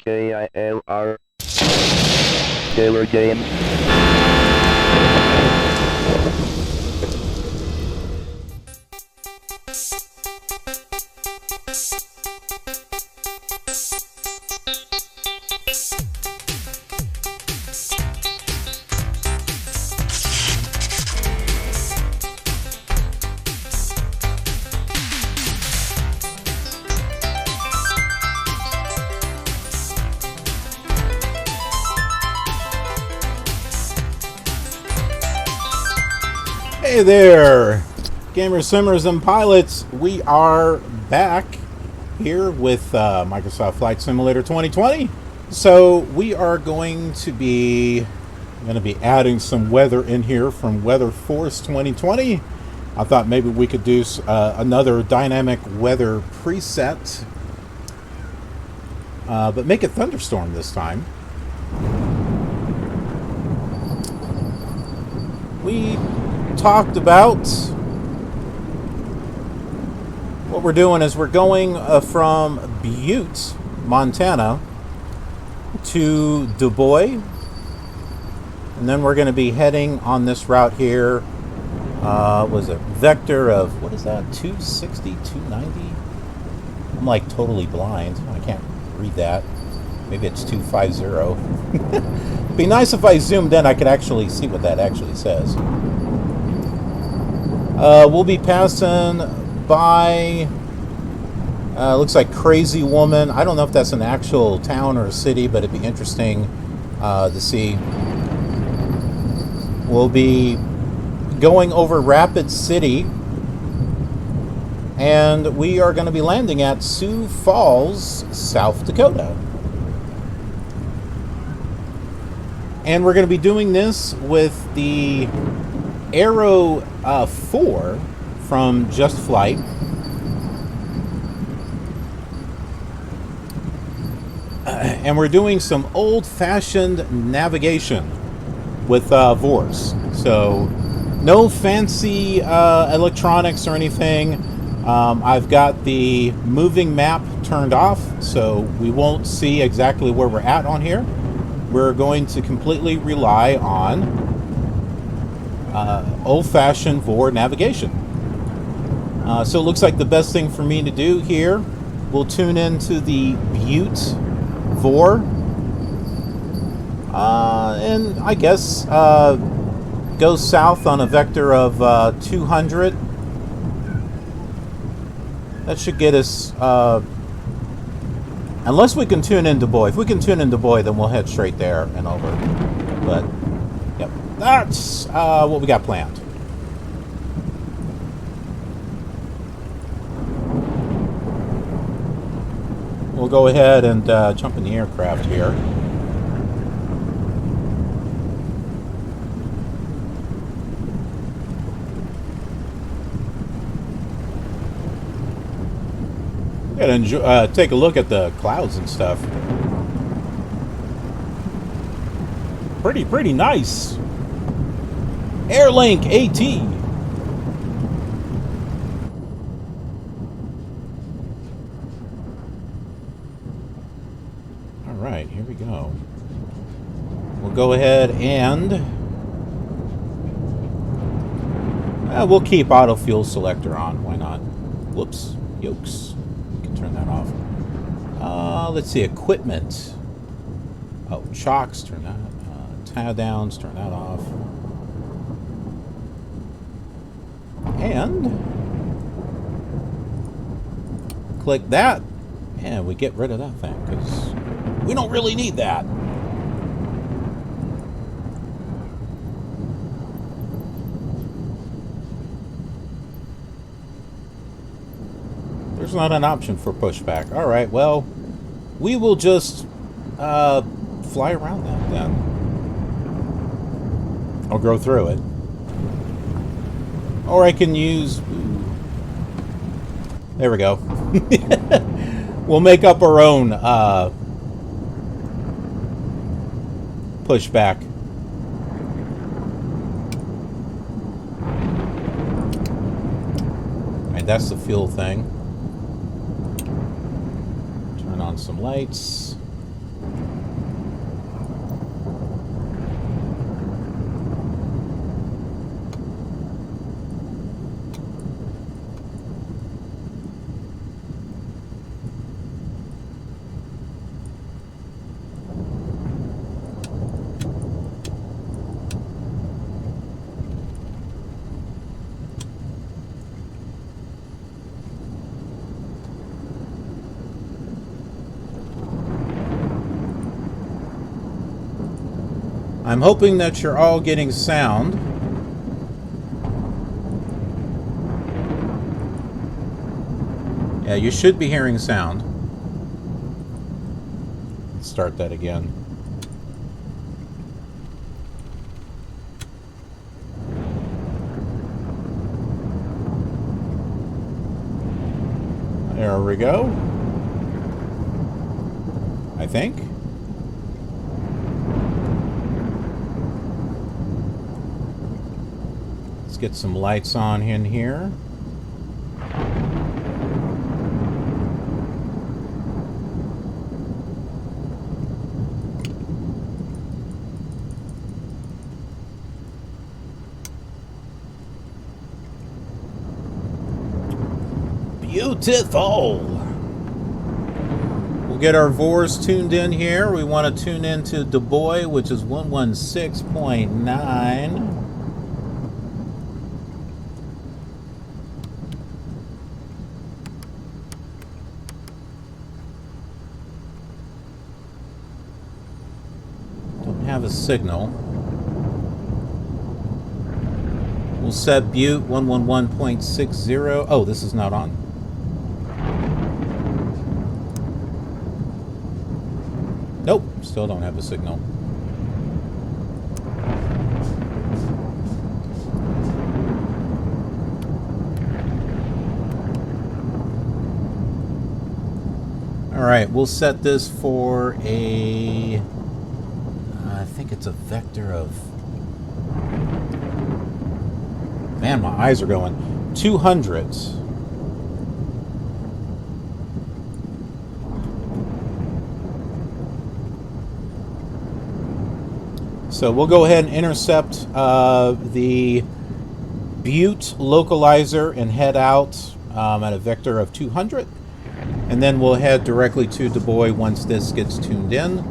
KILR. Killer game. Hey there, gamers, simmers, and pilots. We are back here with Microsoft Flight Simulator 2020. So we are going to be adding some weather in here from Weather Force 2020. I thought maybe we could do another dynamic weather preset, but make it thunderstorm this time. We talked about what we're doing is we're going from Butte, Montana to Du Bois, and then we're going to be heading on this route here. Was it vector of, what is that, 260, 290? I'm like totally blind. I can't read that. Maybe it's 250. It'd be nice if I zoomed in, I could actually see what that actually says. We'll be passing by, looks like Crazy Woman. I don't know if that's an actual town or a city, but it'd be interesting to see. We'll be going over Rapid City, and we are going to be landing at Sioux Falls, South Dakota. And we're going to be doing this with the Aero 4 from Just Flight. And we're doing some old-fashioned navigation with VORs. So no fancy electronics or anything. I've got the moving map turned off, so we won't see exactly where we're at on here. We're going to completely rely on old-fashioned VOR navigation. So it looks like the best thing for me to do here, we'll tune into the Butte VOR, and I guess go south on a vector of 200. That should get us, unless we can tune in Du Bois. If we can tune in Du Bois, then we'll head straight there and over. But yep, that's what we got planned. We'll go ahead and jump in the aircraft here. And take a look at the clouds and stuff. Pretty nice. Airlink AT. All right, here we go. We'll go ahead and we'll keep auto fuel selector on. Why not? Whoops, yokes. Turn that off. Let's see, equipment. Oh, chocks, turn that. Tie downs, turn that off. And click that, and we get rid of that thing because we don't really need that. There's not an option for pushback. All right, well, we will just fly around that then. I'll go through it. Or I can use... There we go. We'll make up our own pushback. All right, that's the fuel thing. Turn on some lights. I'm hoping that you're all getting sound. Yeah, you should be hearing sound. Let's start that again. There we go. I think. Let's get some lights on in here. Beautiful. We'll get our VORs tuned in here. We want to tune into Du Bois, which is 116.9. Don't have a signal. We'll set Butte 111.60. Oh, this is not on. Nope, still don't have a signal. All right, we'll set this for a, I think it's a vector of, man, my eyes are going, 200s. So we'll go ahead and intercept the Butte localizer and head out at a vector of 200. And then we'll head directly to Du Bois once this gets tuned in.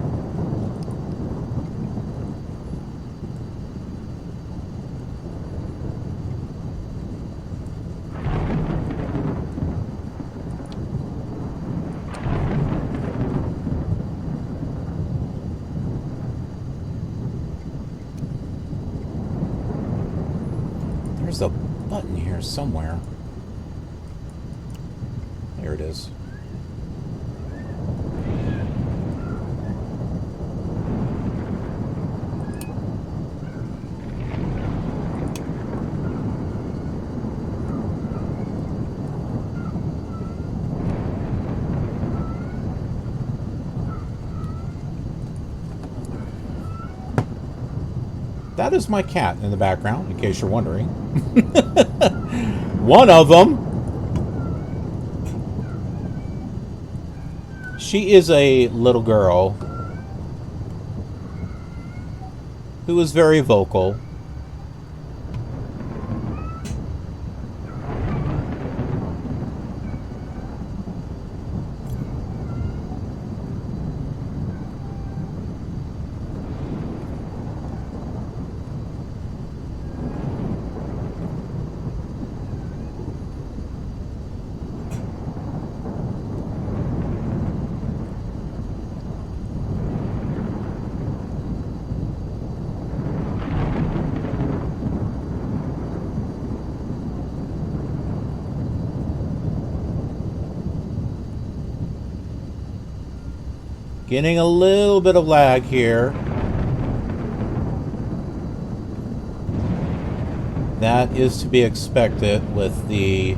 There's a button here somewhere. There it is. That is my cat in the background, in case you're wondering. One of them. She is a little girl who is very vocal. Getting a little bit of lag here. That is to be expected with the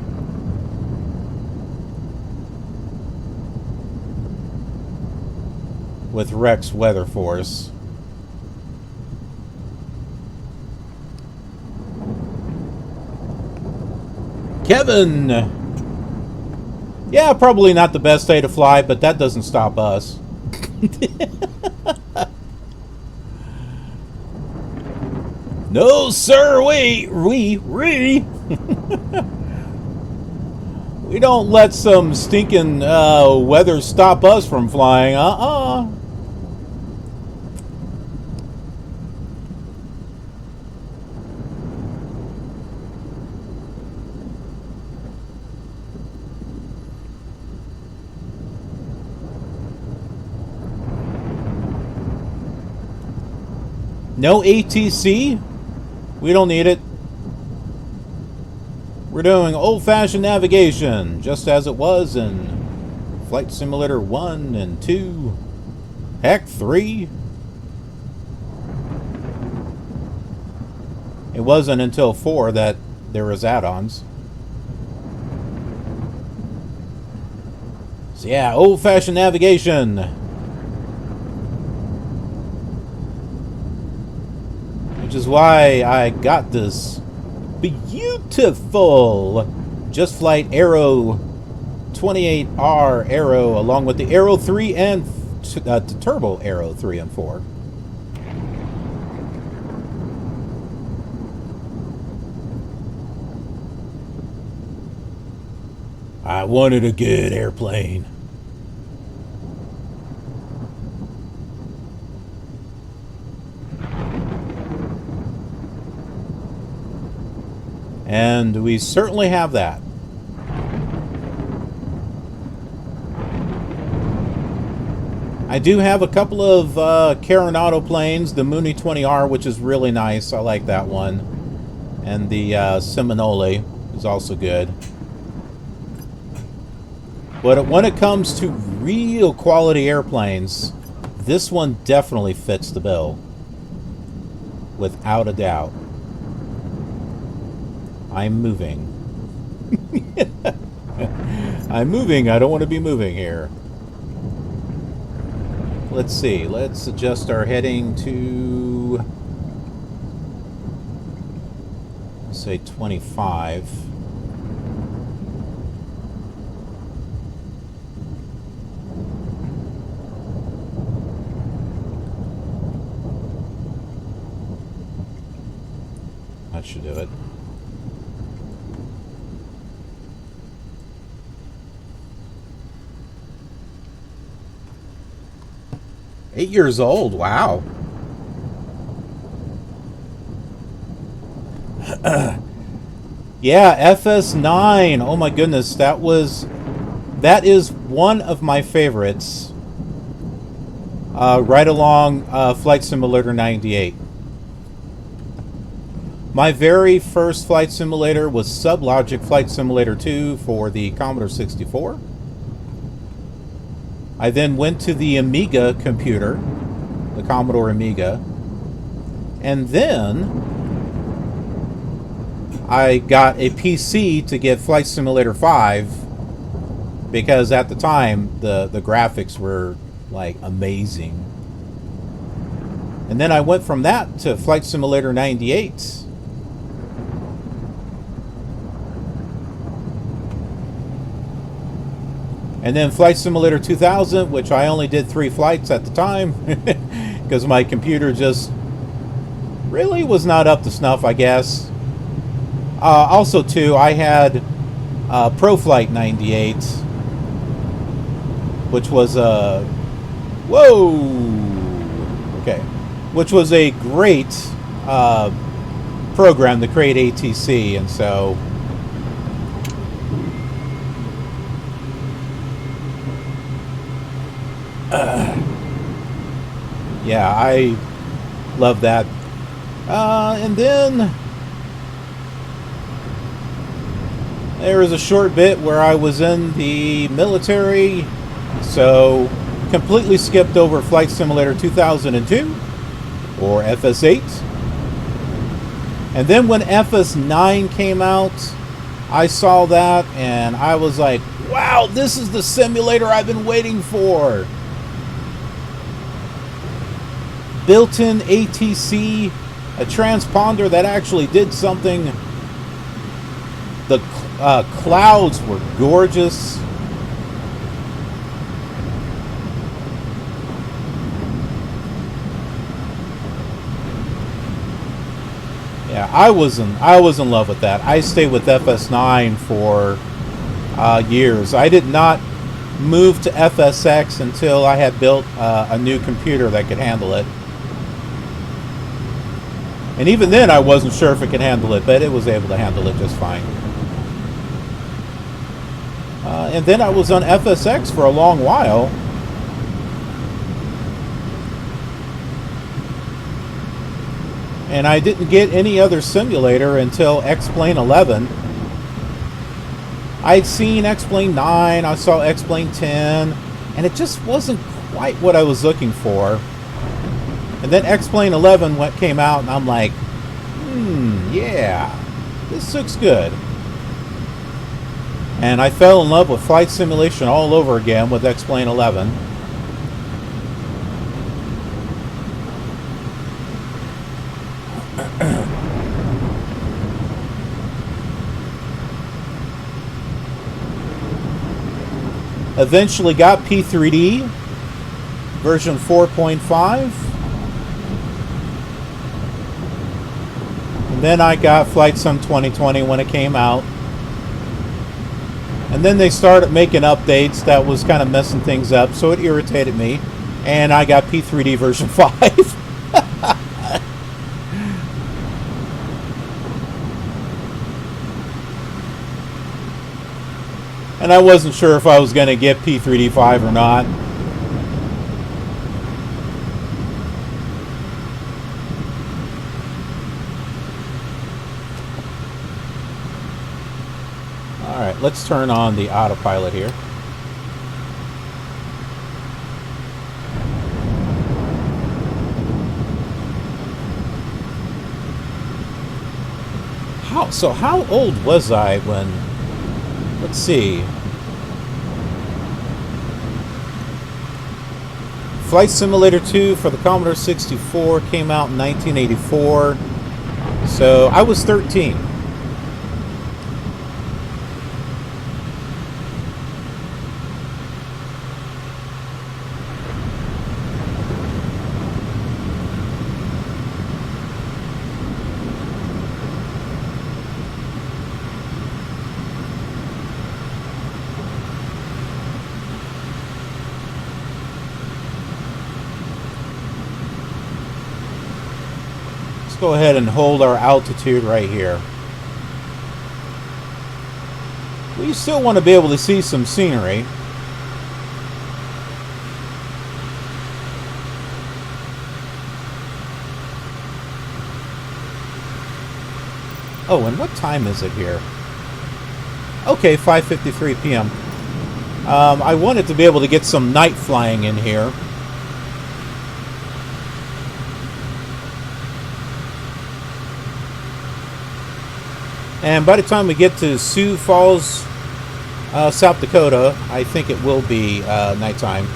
Rex weather force. Kevin! Yeah, probably not the best day to fly, but that doesn't stop us. No, sir, we don't let some stinking weather stop us from flying. No ATC? We don't need it. We're doing old-fashioned navigation, just as it was in Flight Simulator 1 and 2. Heck, 3. It wasn't until 4 that there was add-ons. So yeah, old-fashioned navigation. Which is why I got this beautiful Just Flight Aero 28R Aero, along with the Aero 3 and the Turbo Aero 3 and 4. I wanted a good airplane. And we certainly have that. I do have a couple of Carinado planes, the Mooney 20R, which is really nice. I like that one. And the Seminole is also good. But when it comes to real quality airplanes, this one definitely fits the bill. Without a doubt. I'm moving. I'm moving. I don't want to be moving here. Let's see. Let's adjust our heading to, say, 25. That should do it. Eight years old, wow. Yeah, FS9. Oh my goodness, that is one of my favorites. Right along Flight Simulator 98. My very first flight simulator was Sublogic Flight Simulator 2 for the Commodore 64. I then went to the Amiga computer, the Commodore Amiga, and then I got a PC to get Flight Simulator 5 because at the time the graphics were like amazing. And then I went from that to Flight Simulator 98. And then Flight Simulator 2000, which I only did 3 flights at the time because my computer just really was not up to snuff, I guess. Also, too, I had ProFlight 98, which was a... Whoa! Okay. Which was a great program to create ATC, and so... yeah, I love that. And then there was a short bit where I was in the military, so completely skipped over Flight Simulator 2002 or FS8. And then when FS9 came out, I saw that and I was like, wow, this is the simulator I've been waiting for. Built-in ATC, a transponder that actually did something. The clouds were gorgeous. Yeah, I was in love with that. I stayed with FS9 for years. I did not move to FSX until I had built a new computer that could handle it. And even then, I wasn't sure if it could handle it, but it was able to handle it just fine. And then I was on FSX for a long while. And I didn't get any other simulator until X-Plane 11. I'd seen X-Plane 9, I saw X-Plane 10, and it just wasn't quite what I was looking for. And then X-Plane 11 came out, and I'm like, yeah, this looks good. And I fell in love with flight simulation all over again with X-Plane 11. Eventually got P3D version 4.5. And then I got Flight Sim 2020 when it came out. And then they started making updates that was kind of messing things up, so it irritated me. And I got P3D version 5. And I wasn't sure if I was going to get P3D 5 or not. Alright, let's turn on the autopilot here. How old was I when... Let's see. Flight Simulator 2 for the Commodore 64 came out in 1984. So I was 13. Go ahead and hold our altitude right here. We still want to be able to see some scenery. Oh, and what time is it here? Okay, 5:53 p.m. I wanted to be able to get some night flying in here. And by the time we get to Sioux Falls, South Dakota, I think it will be nighttime.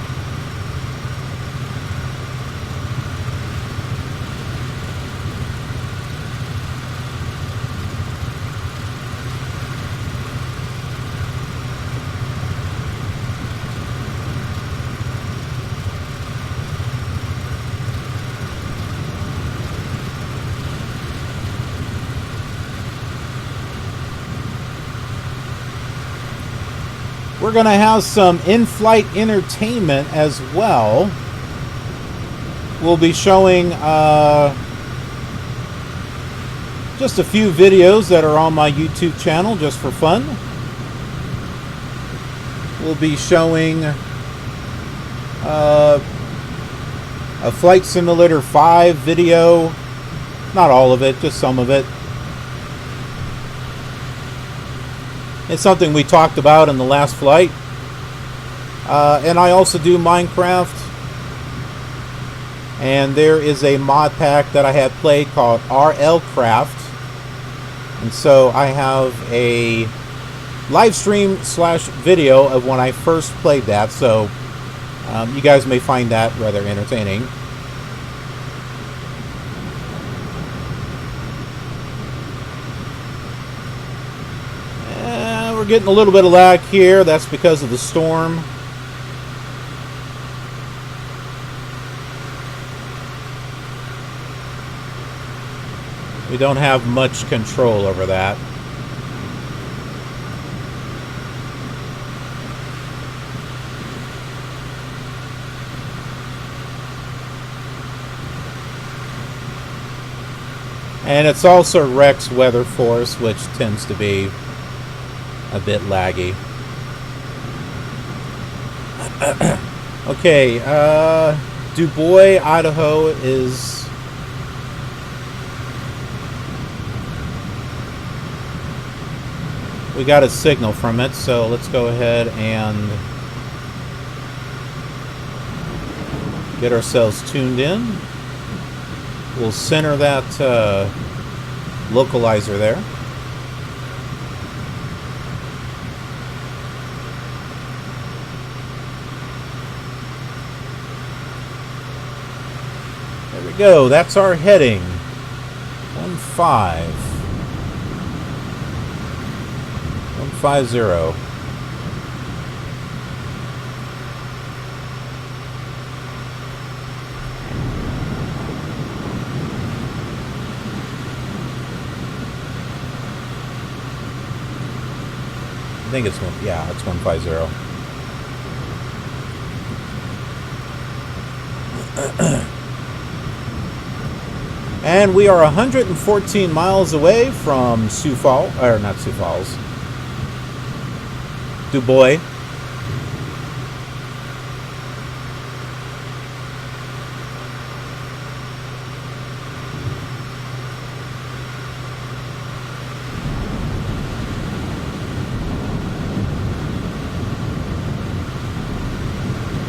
We're going to have some in-flight entertainment as well. We'll be showing just a few videos that are on my YouTube channel just for fun. We'll be showing a Flight Simulator 5 video. Not all of it, just some of it. It's something we talked about in the last flight. And I also do Minecraft. And there is a mod pack that I have played called RL Craft. And so I have a live stream / video of when I first played that. So you guys may find that rather entertaining. We're getting a little bit of lag here. That's because of the storm. We don't have much control over that. And it's also Rex weather force, which tends to be a bit laggy. Okay, Du Bois, Idaho is We got a signal from it, so let's go ahead and get ourselves tuned in. We'll center that localizer there. There we go. That's our heading. 150. I think it's it's 150. And we are 114 miles away from Sioux Falls, or not Sioux Falls, Du Bois.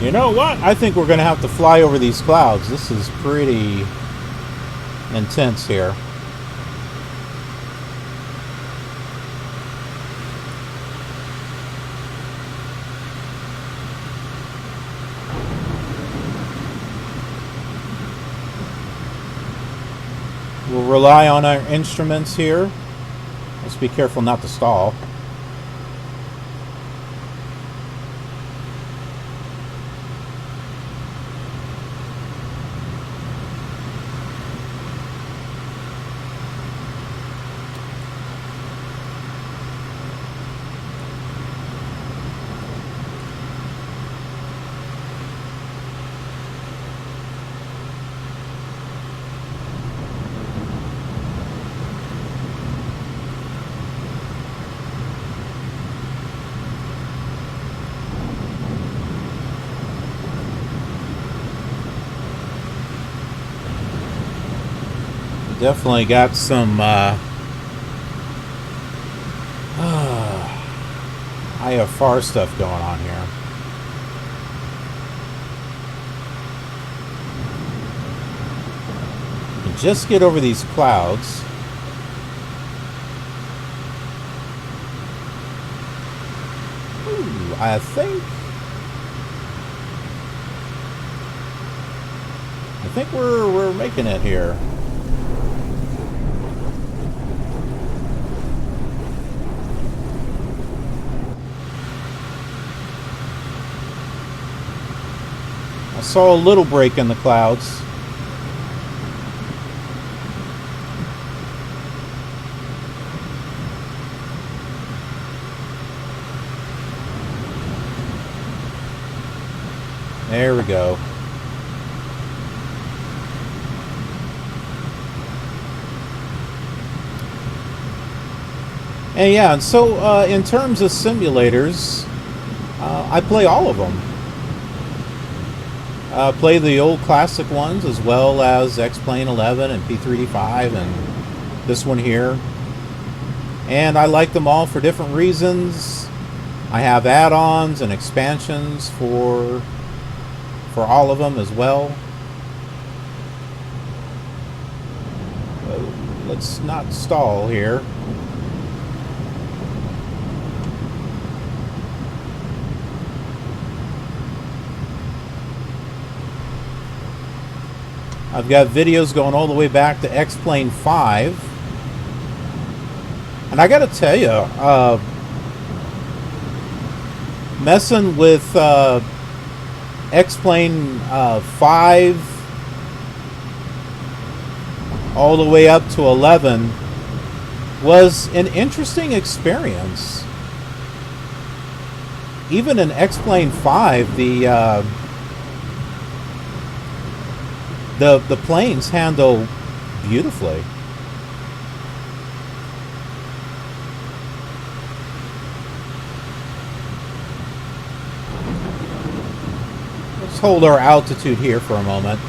You know what? I think we're going to have to fly over these clouds. This is pretty intense here. We'll rely on our instruments here. Let's be careful not to stall. Definitely got some IFR stuff going on here. And just get over these clouds. Ooh, I think we're making it here. Saw a little break in the clouds. There we go. And yeah, and so in terms of simulators, I play all of them. Play the old classic ones as well as X-Plane 11 and P-3D5 and this one here. And I like them all for different reasons. I have add-ons and expansions for all of them as well. Let's not stall here. I've got videos going all the way back to X-Plane 5. And I gotta tell you, messing with X-Plane 5 all the way up to 11 was an interesting experience. Even in X-Plane 5, the planes handle beautifully. Let's hold our altitude here for a moment.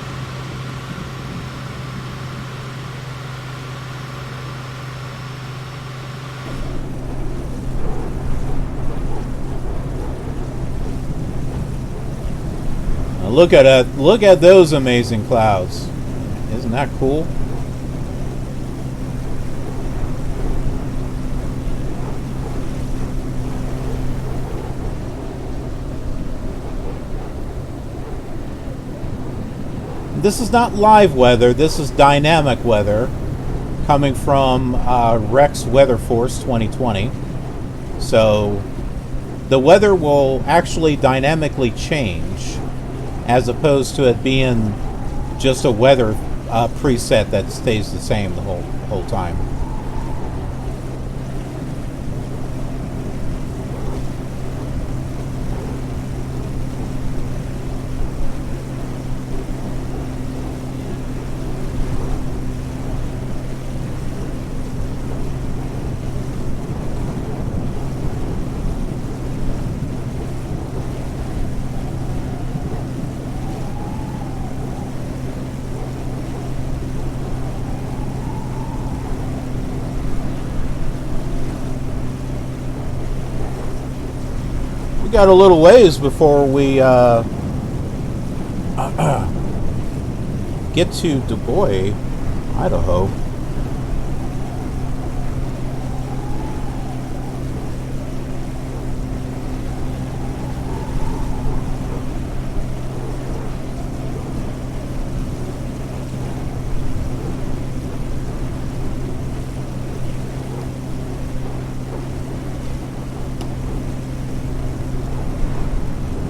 Now look at that! Look at those amazing clouds. Isn't that cool? This is not live weather. This is dynamic weather coming from Rex Weather Force 2020. So the weather will actually dynamically change as opposed to it being just a weather preset that stays the same the whole time. We got a little ways before we get to Du Bois, Idaho.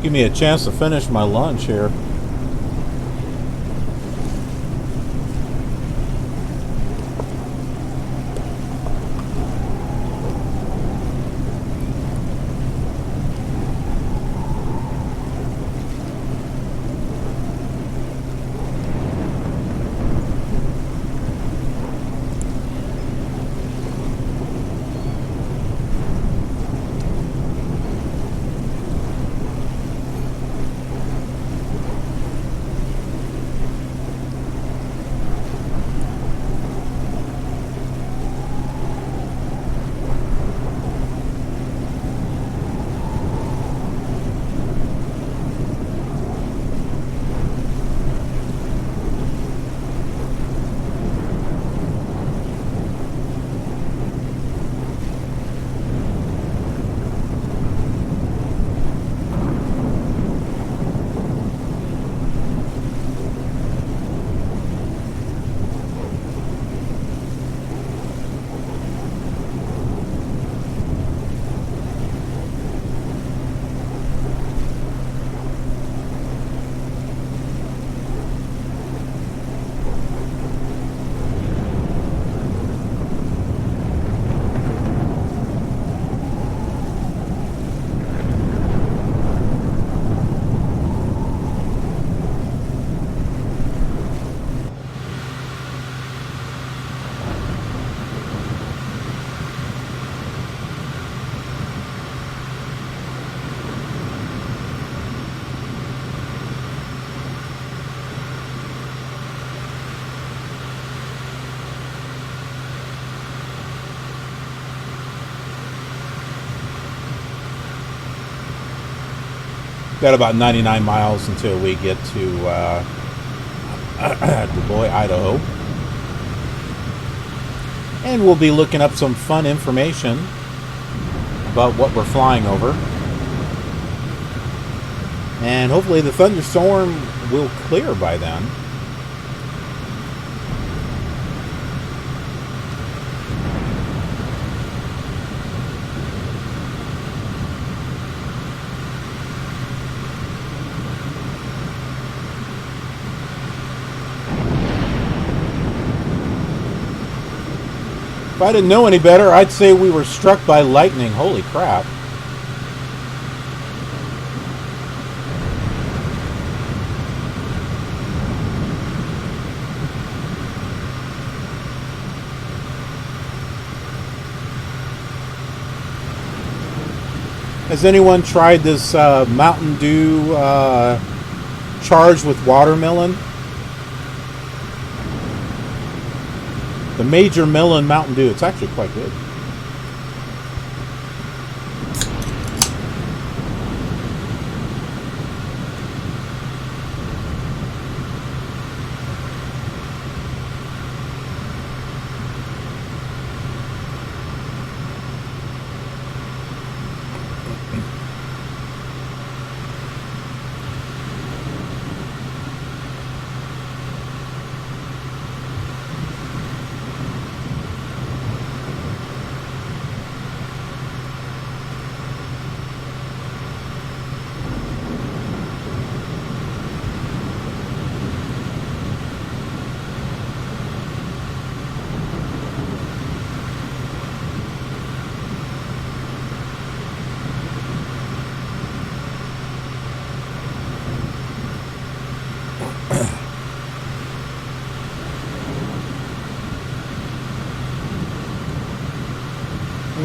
Give me a chance to finish my lunch here. Got about 99 miles until we get to Du Bois, Idaho. And we'll be looking up some fun information about what we're flying over. And hopefully the thunderstorm will clear by then. If I didn't know any better, I'd say we were struck by lightning. Holy crap. Has anyone tried this Mountain Dew charged with watermelon? The Major Melon Mountain Dew. It's actually quite good.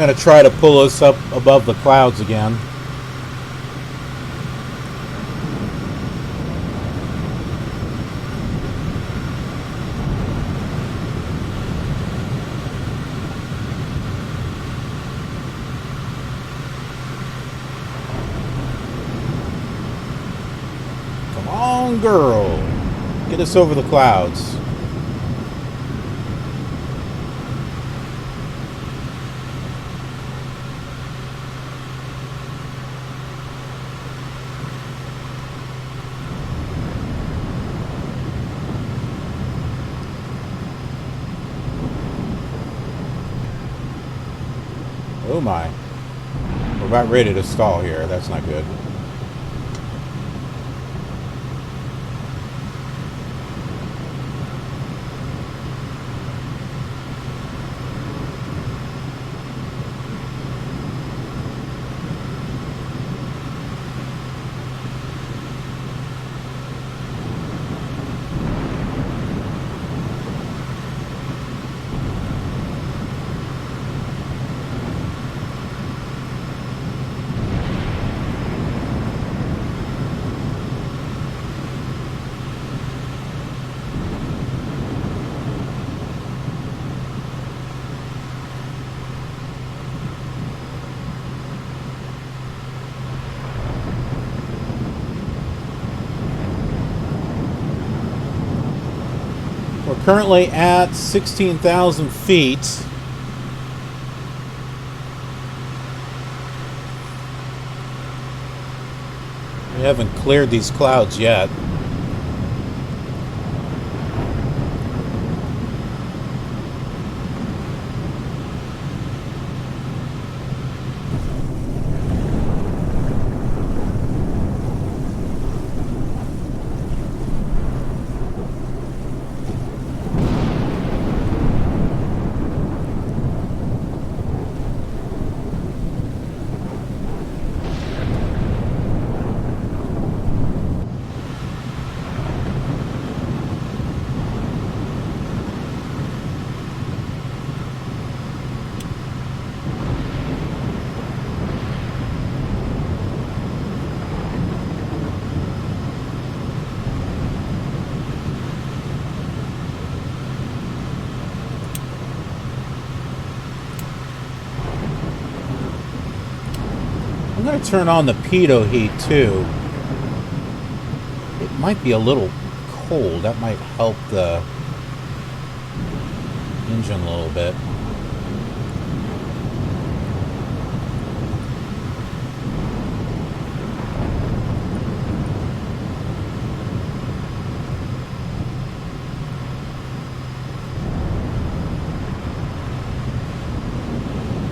going to try to pull us up above the clouds again. Come on, girl. Get us over the clouds. Oh my. We're about ready to stall here. That's not good. We're currently at 16,000 feet. We haven't cleared these clouds yet. I'm going to turn on the pitot heat too. It might be a little cold. That might help the engine a little bit.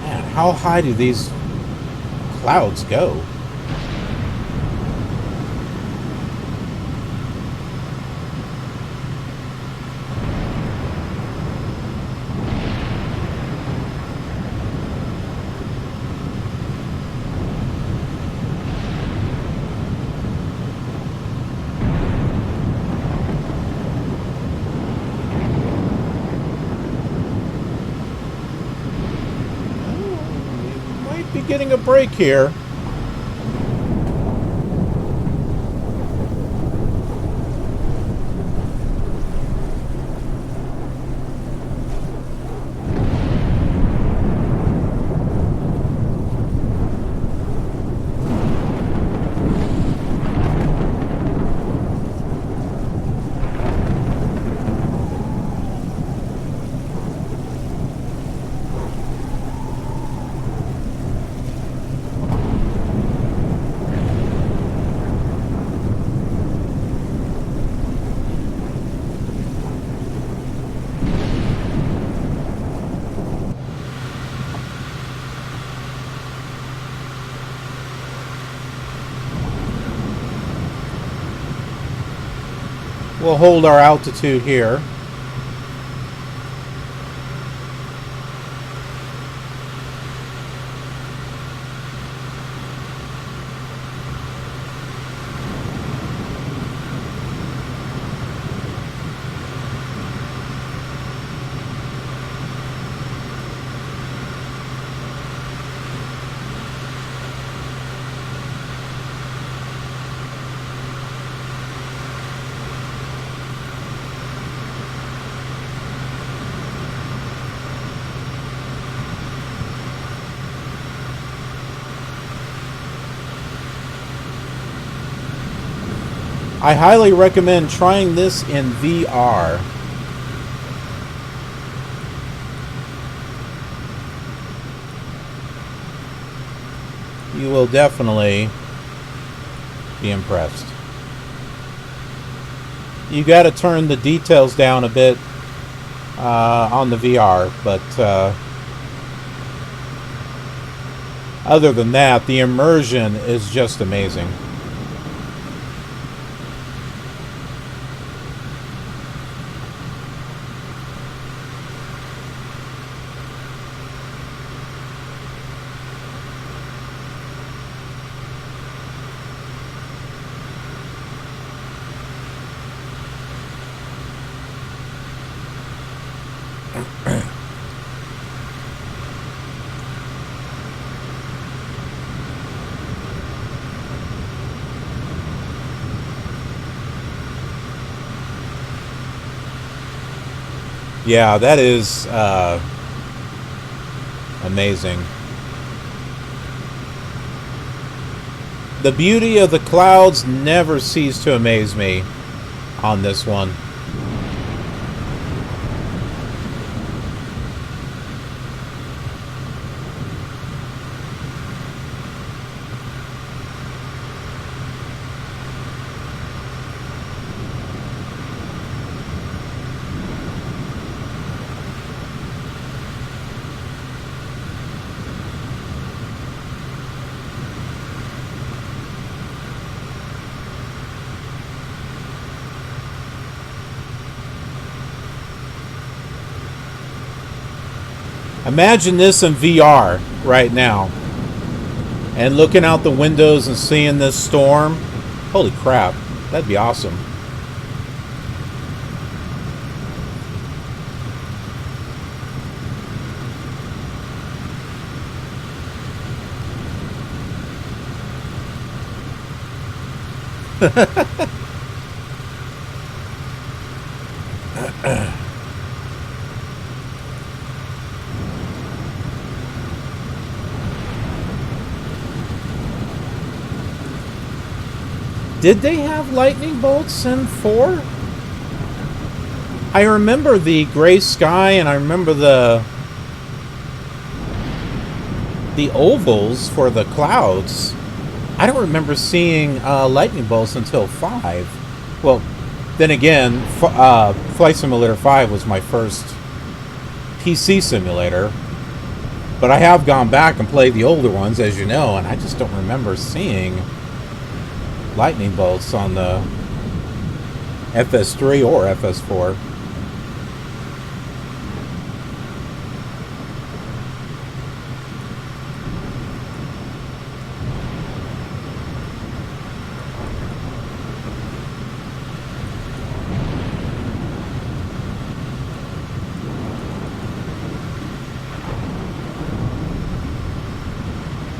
Man, how high do these clouds go? Might be getting a break here. We'll hold our altitude here. I highly recommend trying this in VR. You will definitely be impressed. You got to turn the details down a bit on the VR, but other than that, the immersion is just amazing. Yeah, that is amazing. The beauty of the clouds never cease to amaze me on this one. Imagine this in VR right now. And looking out the windows and seeing this storm. Holy crap. That'd be awesome. Did they have lightning bolts in 4? I remember the gray sky, and I remember the ovals for the clouds. I don't remember seeing lightning bolts until 5. Well, then again, Flight Simulator 5 was my first PC simulator. But I have gone back and played the older ones, as you know, and I just don't remember seeing lightning bolts on the FS3 or FS4.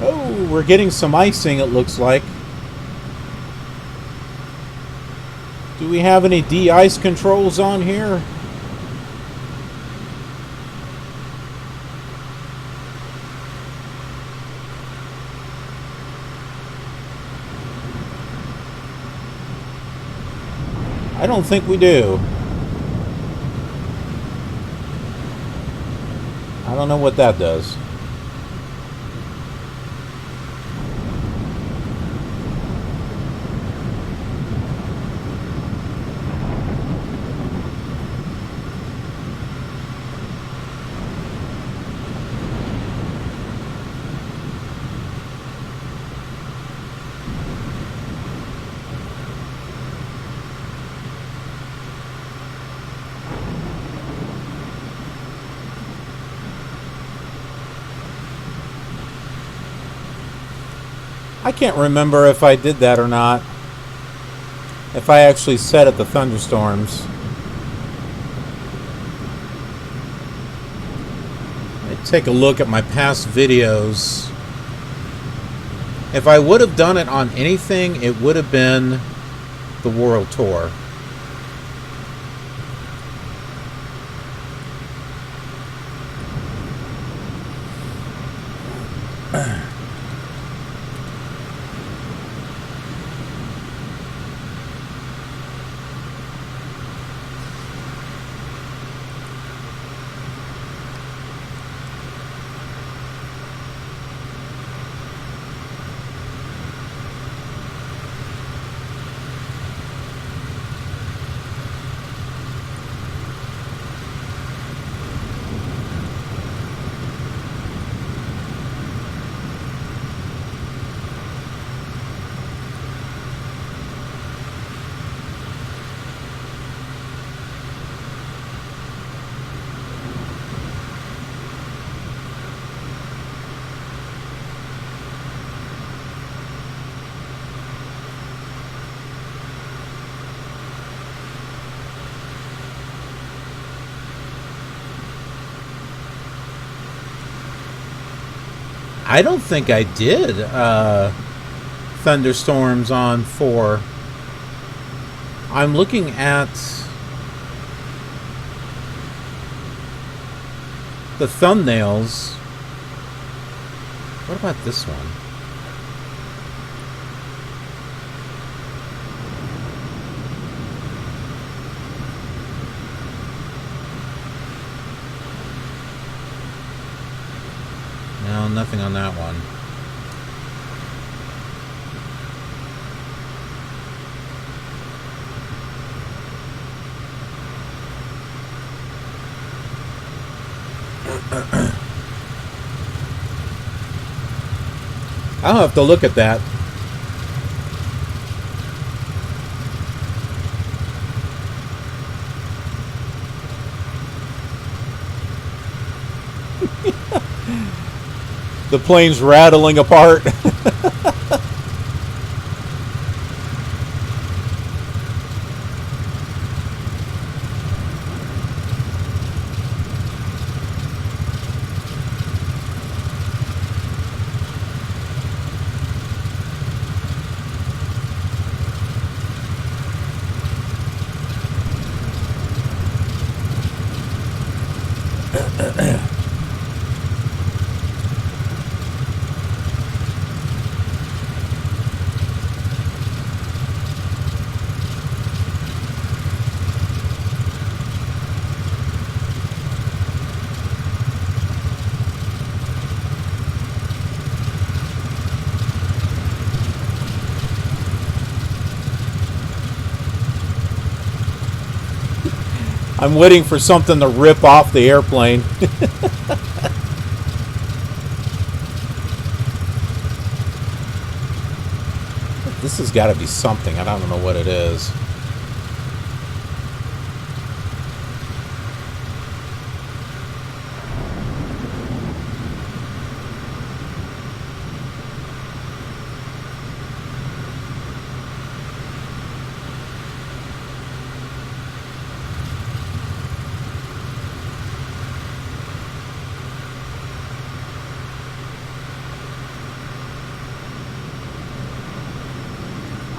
Oh, we're getting some icing, it looks like. Do we have any de-ice controls on here? I don't think we do. I don't know what that does. I can't remember if I did that or not. If I actually set it the thunderstorms. I take a look at my past videos. If I would have done it on anything, it would have been the World Tour. I don't think I did thunderstorms on 4. I'm looking at the thumbnails. What about this one? No, nothing on that one. I'll have to look at that. The plane's rattling apart. I'm waiting for something to rip off the airplane. This has got to be something. I don't know what it is.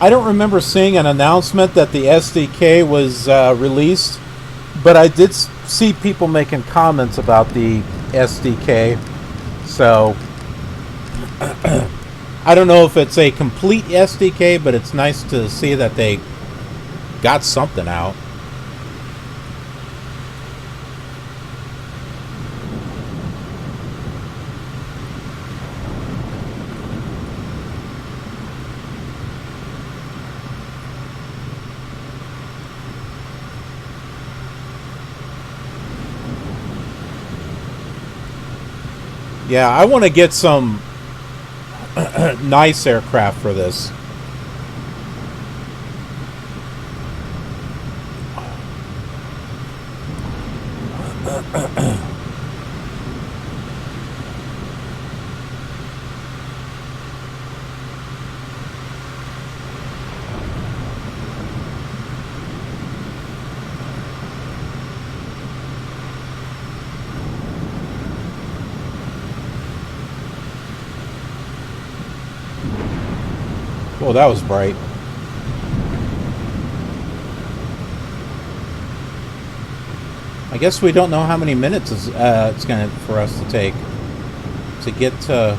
I don't remember seeing an announcement that the SDK was released, but I did see people making comments about the SDK. So I don't know if it's a complete SDK, but it's nice to see that they got something out. Yeah, I want to get some nice aircraft for this. Oh, that was bright. I guess we don't know how many minutes it's going to for us to take to get to.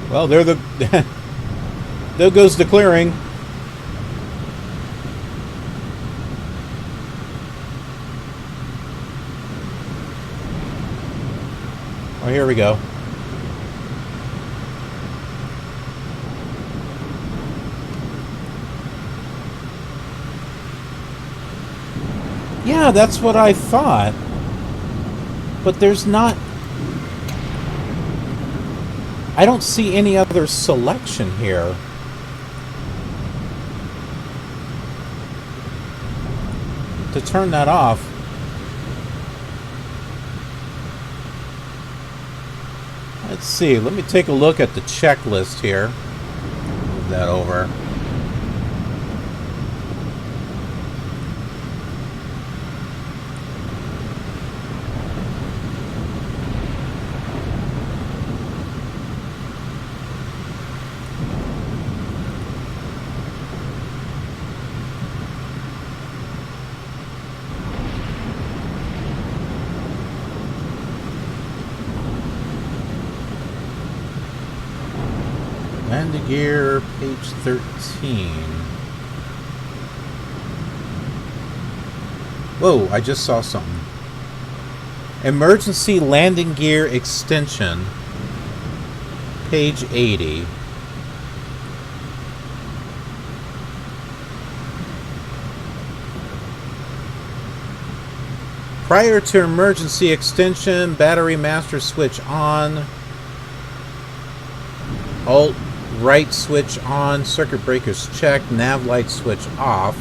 Well, there goes the clearing. Oh, here we go. Yeah, that's what I thought. But there's not... I don't see any other selection here. To turn that off. Let's see. Let me take a look at the checklist here. that over. Landing gear, page 13. Whoa, I just saw something. Emergency landing gear extension, page 80. Prior to emergency extension, battery master switch on. Alt right switch on, circuit breakers checked, nav light switch off.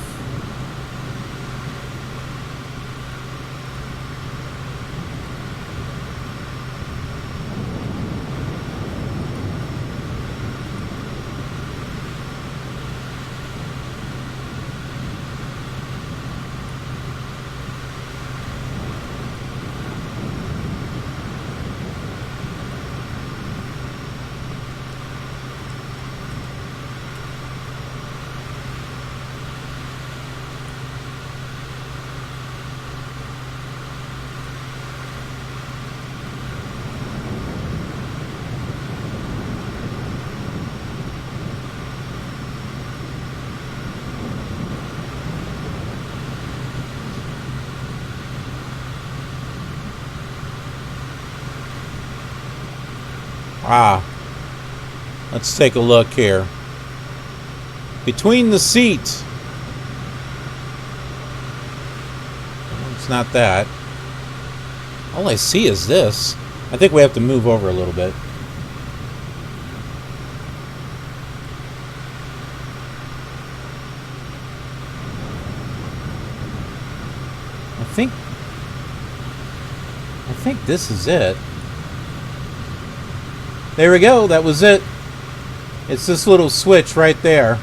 Let's take a look here. Between the seats. It's not that. All I see is this. I think we have to move over a little bit. I think this is it. There we go, that was it. It's this little switch right there.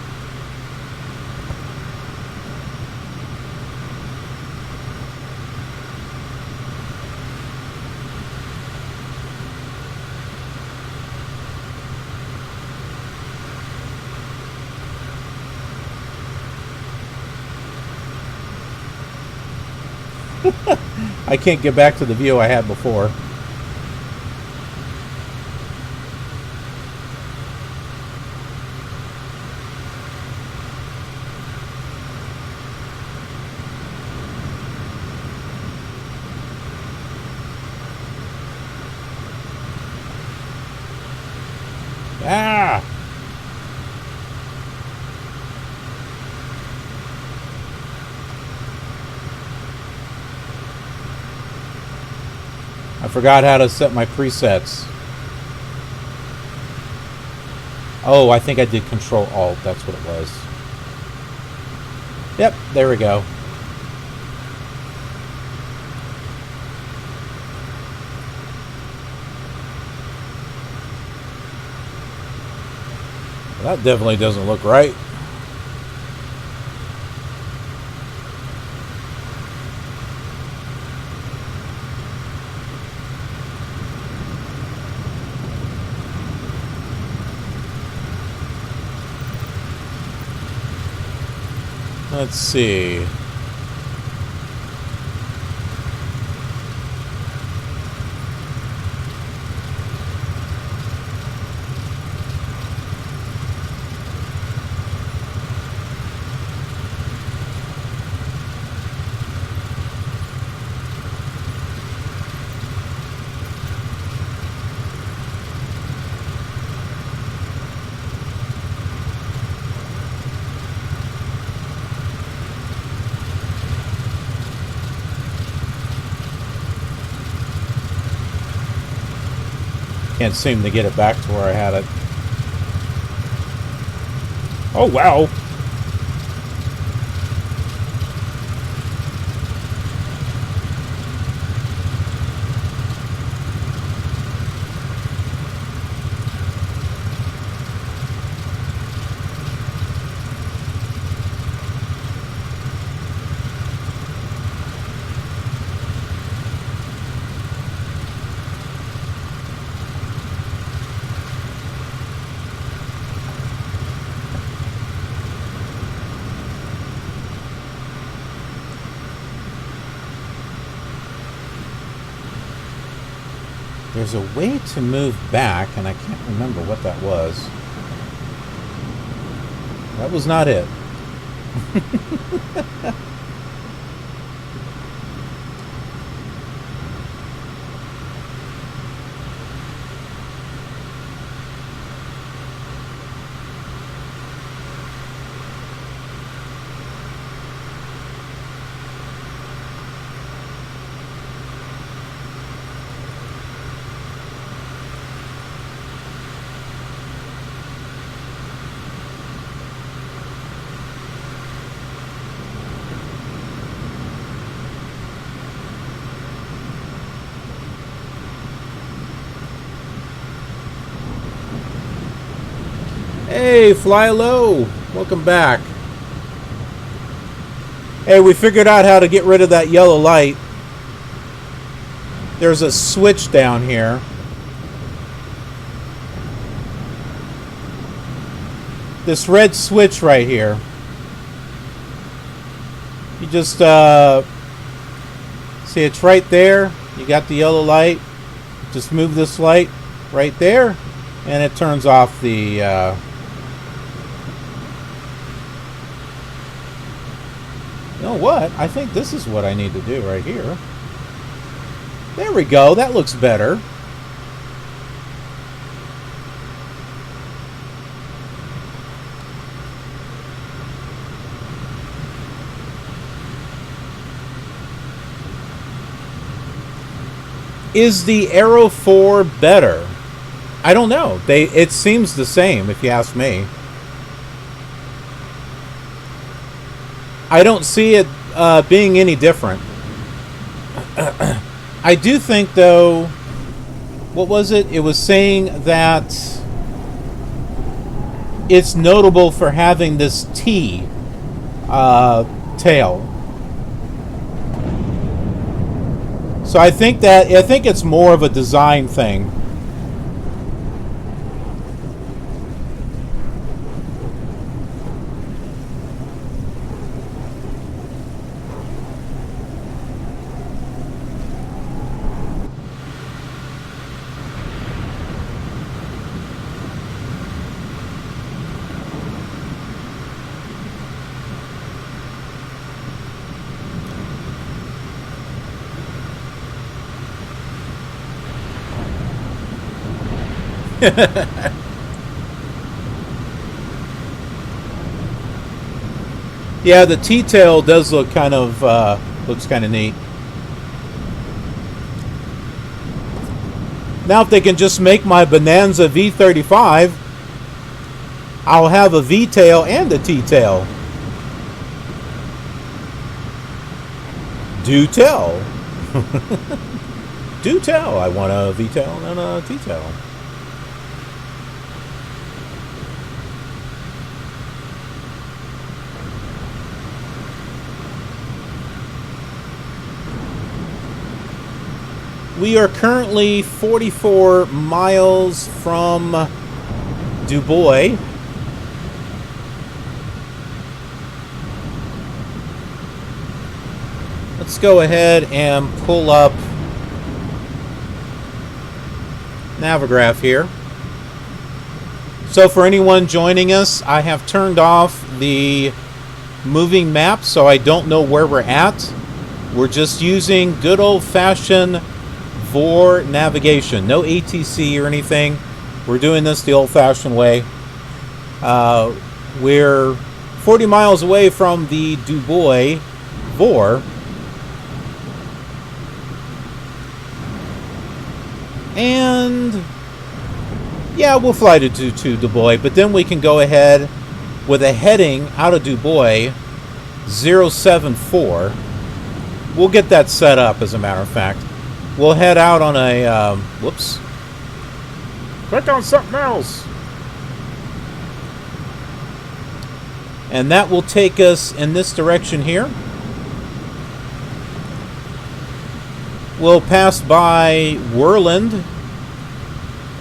I can't get back to the view I had before. Ah! I forgot how to set my presets. Oh, I think I did Control Alt. That's what it was. Yep, there we go. That definitely doesn't look right. Let's see. Can't seem to get it back to where I had it. Oh, wow. There's a way to move back, and I can't remember what that was. That was not it. Hey, Fly Low, welcome back. Hey, we figured out how to get rid of that yellow light. There's a switch down here. This red switch right here. You just see it's right there. You got the yellow light. Just move this light right there, and it turns off the you know what? I think this is what I need to do right here. There we go. That looks better. Is the Aero 4 better? I don't know. It seems the same, if you ask me. I don't see it being any different. I do think, though, what was it? It was saying that it's notable for having this T tail. So I think it's more of a design thing. Yeah, the T-tail does look kind of looks kind of neat. Now, if they can just make my Bonanza V35, I'll have a V-tail and a T-tail. Do tell. Do tell. I want a V-tail and a T-tail. We are currently 44 miles from Du Bois. Let's go ahead and pull up Navigraph here. So for anyone joining us, I have turned off the moving map so I don't know where we're at. We're just using good old-fashioned VOR navigation. No ATC or anything. We're doing this the old-fashioned way. We're 40 miles away from the Du Bois VOR. And yeah, we'll fly to Du Bois, but then we can go ahead with a heading out of Du Bois 074. We'll get that set up, as a matter of fact. We'll head out on a, whoops. Click on something else. And that will take us in this direction here. We'll pass by Whirland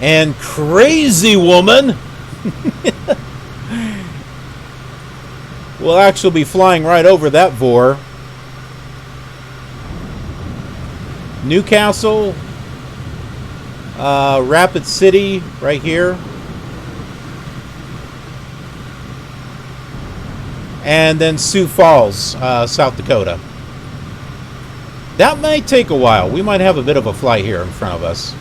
and Crazy Woman. We'll actually be flying right over that VOR. Newcastle, Rapid City right here. And then Sioux Falls, South Dakota. That might take a while. We might have a bit of a flight here in front of us.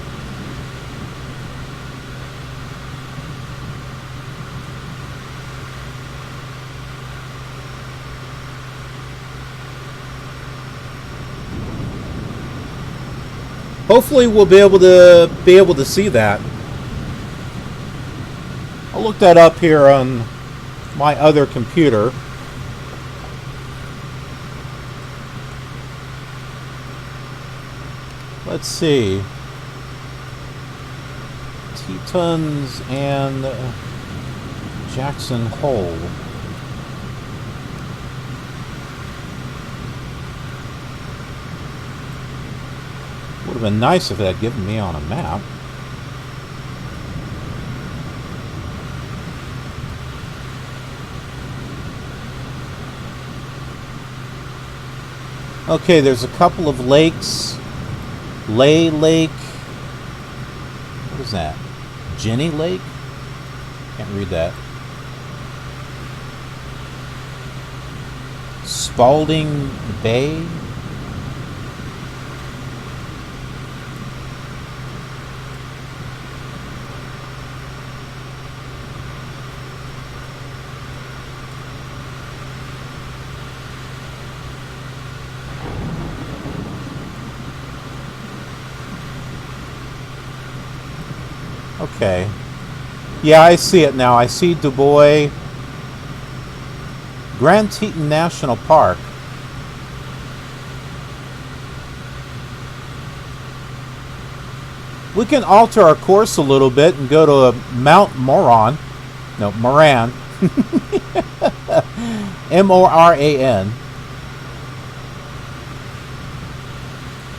Hopefully we'll be able to see that. I'll look that up here on my other computer. Let's see. Tetons and Jackson Hole. Would have been nice if it had given me on a map. Okay, there's a couple of lakes. Lay Lake. What is that? Jenny Lake? Can't read that. Spalding Bay. Okay. Yeah, I see it now. I see Du Bois. Grand Teton National Park. We can alter our course a little bit and go to Mount Moran. No, Moran. M-O-R-A-N.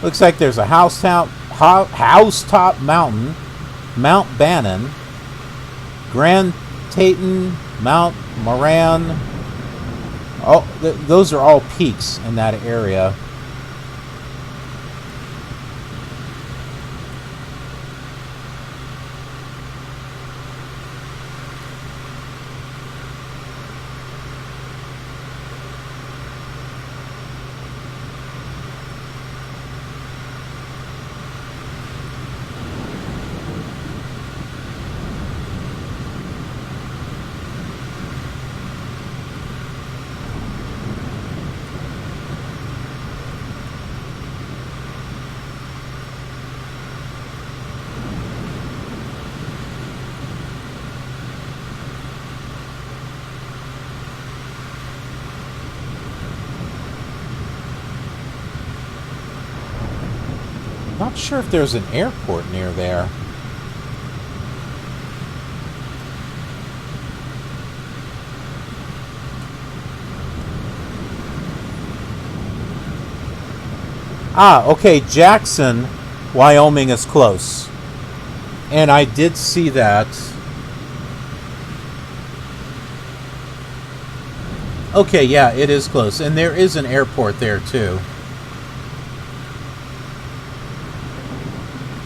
Looks like there's a housetop mountain. Mount Bannon, Grand Teton, Mount Moran. Oh, those are all peaks in that area. Not sure if there's an airport near there. Ah, okay, Jackson, Wyoming is close. And I did see that. Okay, yeah, it is close. And there is an airport there, too.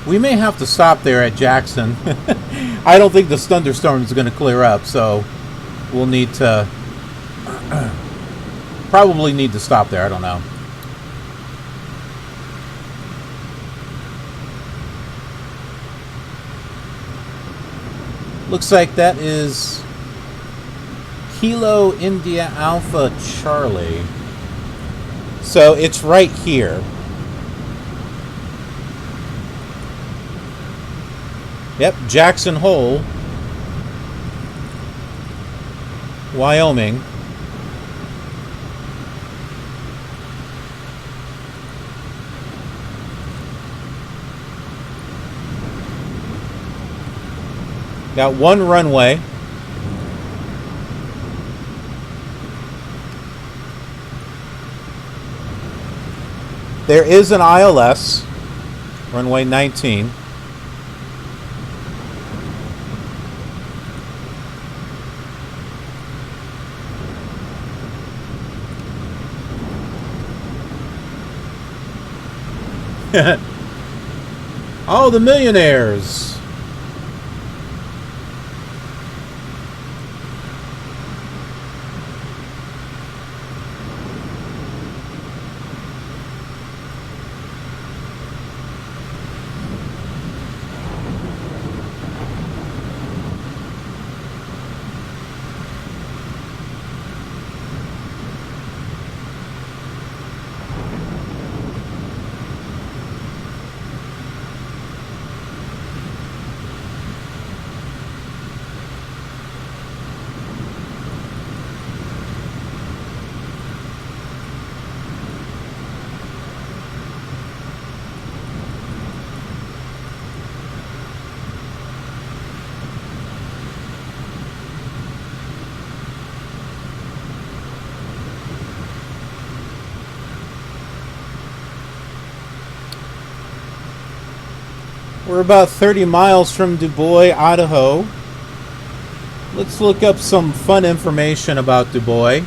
We may have to stop there at Jackson. I don't think this thunderstorm is going to clear up, so we'll need to... probably need to stop there, I don't know. Looks like that is Kilo India Alpha Charlie. So it's right here. Yep, Jackson Hole, Wyoming. Got one runway. There is an ILS, runway 19. Oh, the millionaires. We're about 30 miles from Du Bois, Idaho. Let's look up some fun information about Du Bois.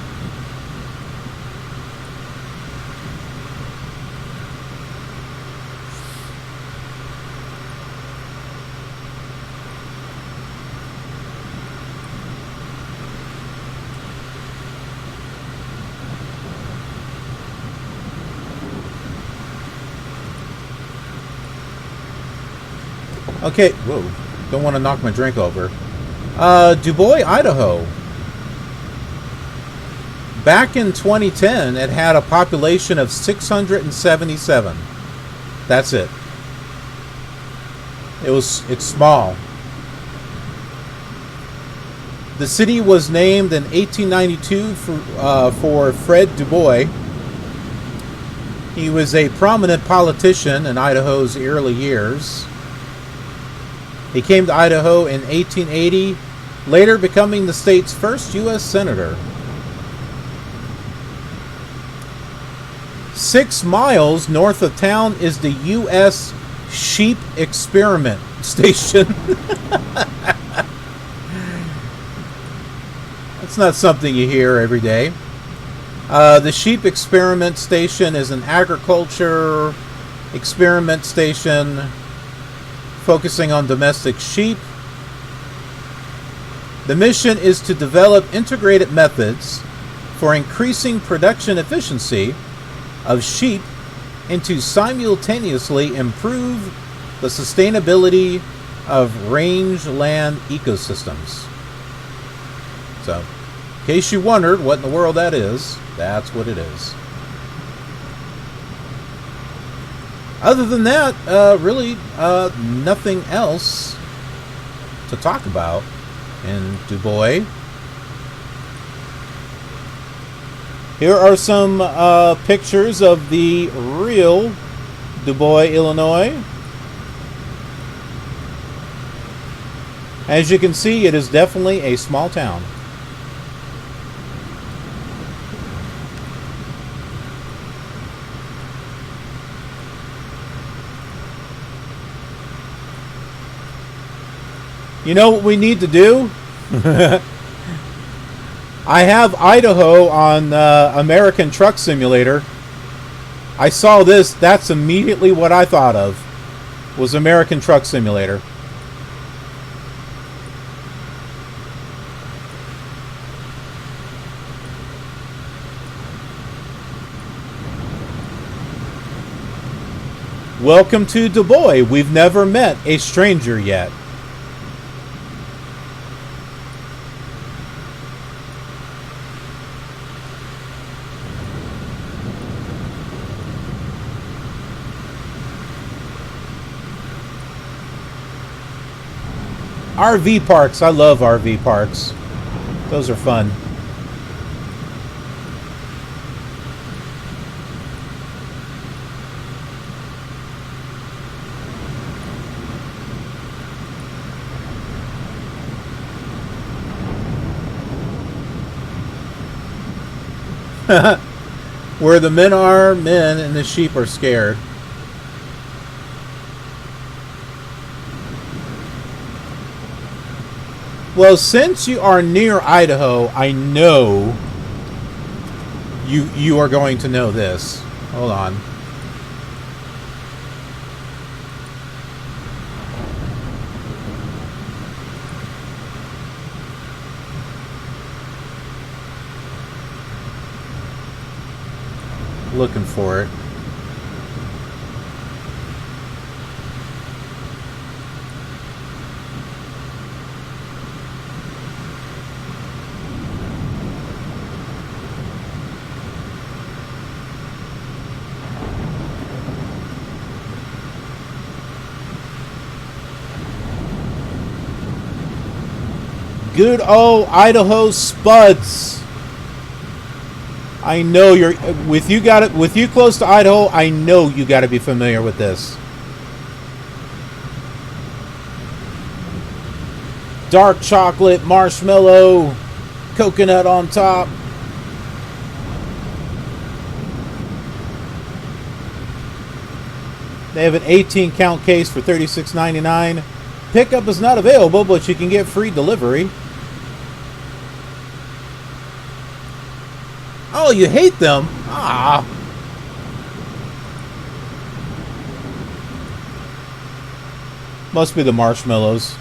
Okay, whoa, don't want to knock my drink over. Du Bois, Idaho. Back in 2010, it had a population of 677. That's it. It's small. The city was named in 1892 for Fred Du Bois. He was a prominent politician in Idaho's early years. He came to Idaho in 1880, later becoming the state's first U.S. senator. 6 miles north of town is the U.S. Sheep Experiment Station. That's not something you hear every day. The Sheep Experiment Station is an agriculture experiment station focusing on domestic sheep. The mission is to develop integrated methods for increasing production efficiency of sheep and to simultaneously improve the sustainability of rangeland ecosystems. So, in case you wondered what in the world that is, that's what it is. Other than that, really nothing else to talk about in Du Bois. Here are some pictures of the real Du Bois, Illinois. As you can see, it is definitely a small town. You know what we need to do? I have Idaho on American Truck Simulator. I saw this. That's immediately what I thought of. Was American Truck Simulator. Welcome to Du Bois. We've never met a stranger yet. RV parks. I love RV parks. Those are fun. Where the men are men and the sheep are scared. Well, since you are near Idaho, I know you are going to know this. Hold on. looking for it. Good old Idaho Spuds. I know you're with you close to Idaho. I know you got to be familiar with this. Dark chocolate, marshmallow, coconut on top. They have an 18-count case for $36.99. Pickup is not available, but you can get free delivery. Oh, you hate them? Ah. Must be the marshmallows.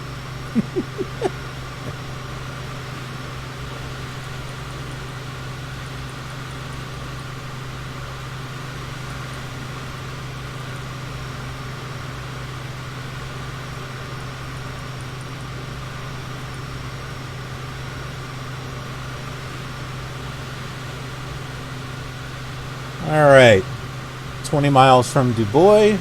All right, 20 miles from Du Bois.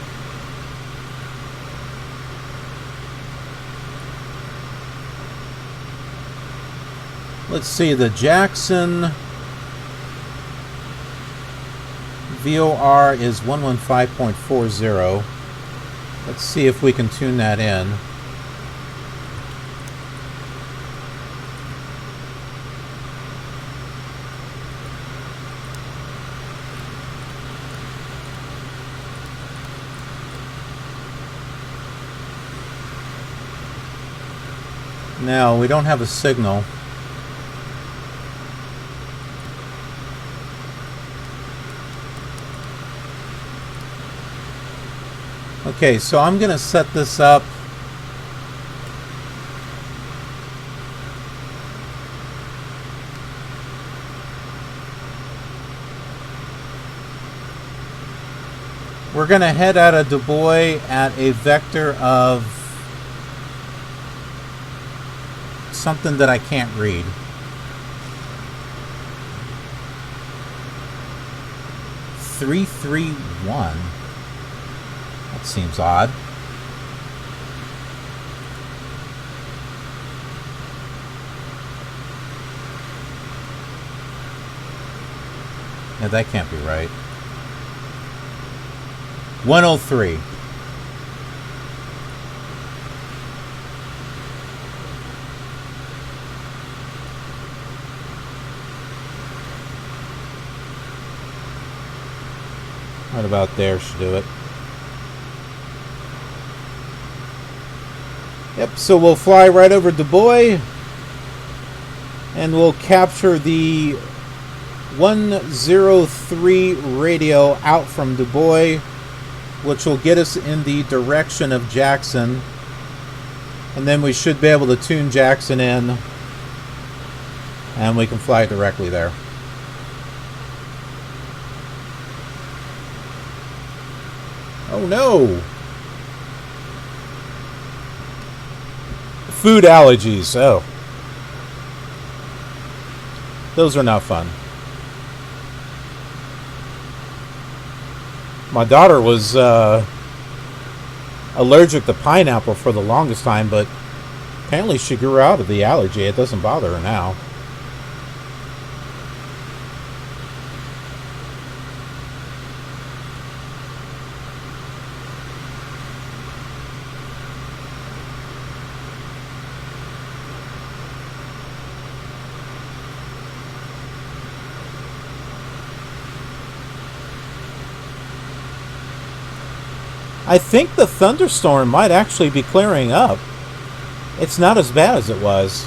Let's see, the Jackson VOR is 115.40. Let's see if we can tune that in. No, we don't have a signal. Okay, so I'm going to set this up. We're going to head out of Du Bois at a vector of something that I can't read. $331. That seems odd. Yeah, that can't be right. 103. Right about there should do it. Yep, so we'll fly right over Du Bois and we'll capture the 103 radio out from Du Bois, which will get us in the direction of Jackson, and then we should be able to tune Jackson in and we can fly directly there. Oh no! Food allergies, oh. Those are not fun. My daughter was allergic to pineapple for the longest time, but apparently she grew out of the allergy. It doesn't bother her now. I think the thunderstorm might actually be clearing up. It's not as bad as it was.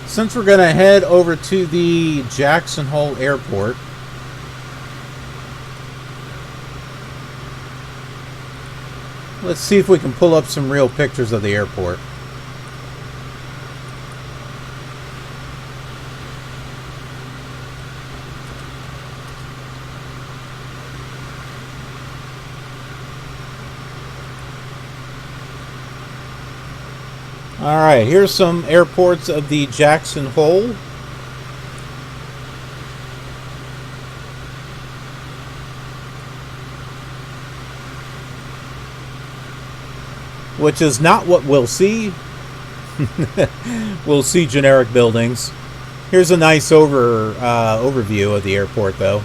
since we're going to head over to the Jackson Hole Airport, let's see if we can pull up some real pictures of the airport. Alright, here's some airports of the Jackson Hole. Which is not what we'll see. We'll see generic buildings. Here's a nice overview of the airport, though.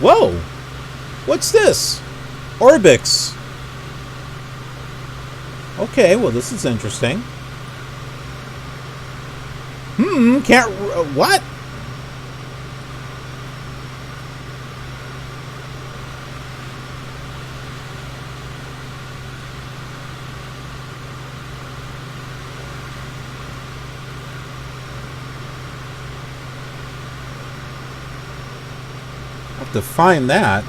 Whoa! What's this? Orbix. Okay, well this is interesting. Can't... what? Have to find that.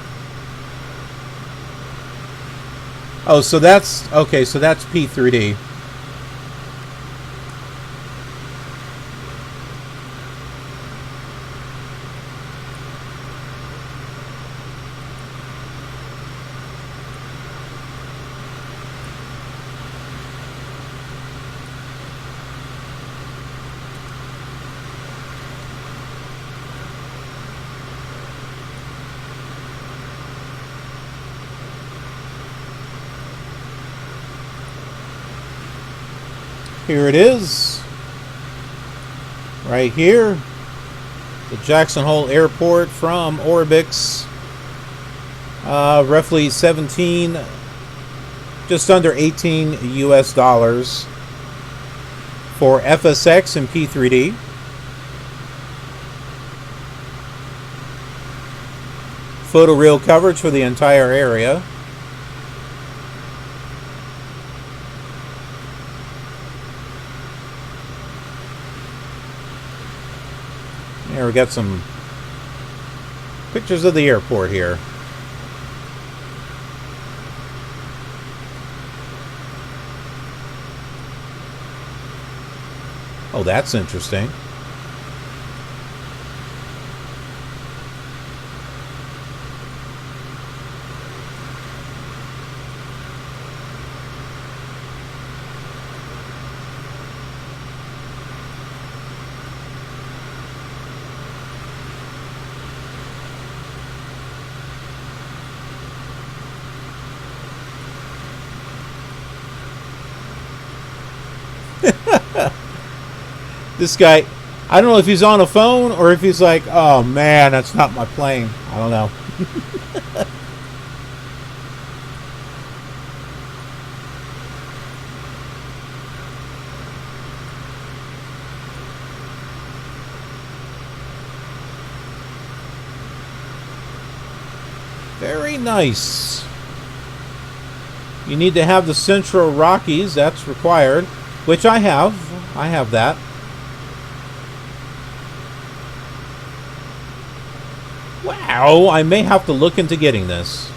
Oh, so that's... okay, so that's P3D. Here it is, right here, the Jackson Hole Airport from Orbix, roughly 17, just under 18 US dollars for FSX and P3D. Photoreal coverage for the entire area. Here we got some pictures of the airport here. Oh, that's interesting. This guy, I don't know if he's on a phone or if he's like, oh man, that's not my plane. I don't know. Very nice. You need to have the Central Rockies, that's required, which I have. I have that. Wow, I may have to look into getting this.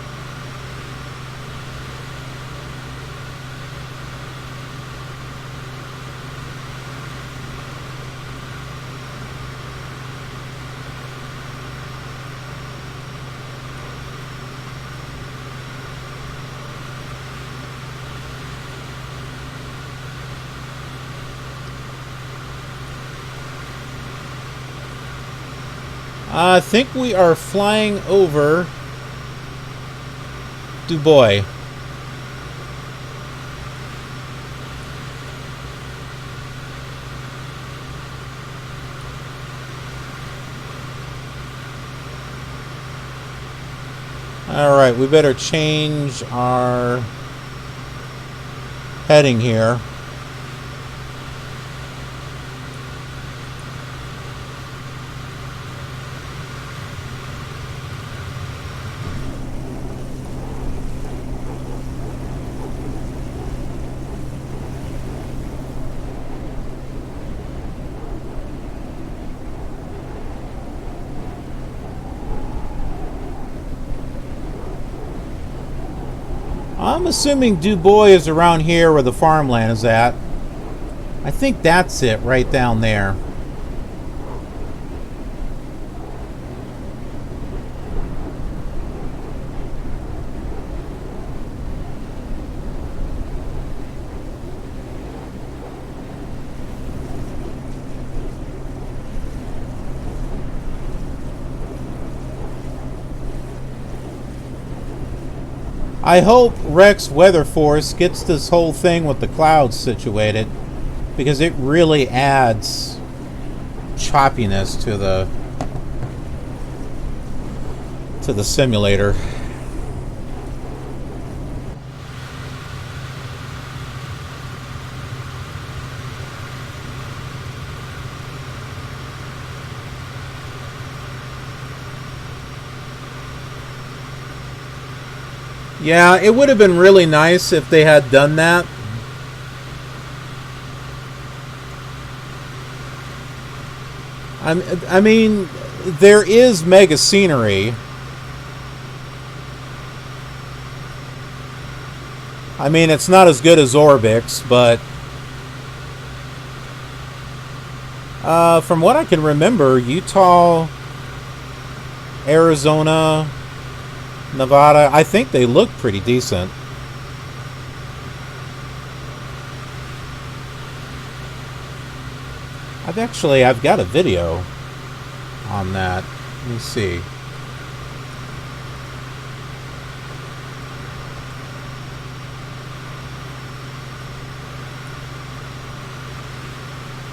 I think we are flying over Dubois. Alright, we better change our heading here. I'm assuming Du Bois is around here where the farmland is at. I think that's it right down there. I hope Rex Weather Force gets this whole thing with the clouds situated, because it really adds choppiness to the simulator. Yeah, it would have been really nice if they had done that. I mean, there is mega scenery. I mean, it's not as good as Orbix, but from what I can remember, Utah, Arizona, Nevada, I think they look pretty decent. I've got a video on that. Let me see.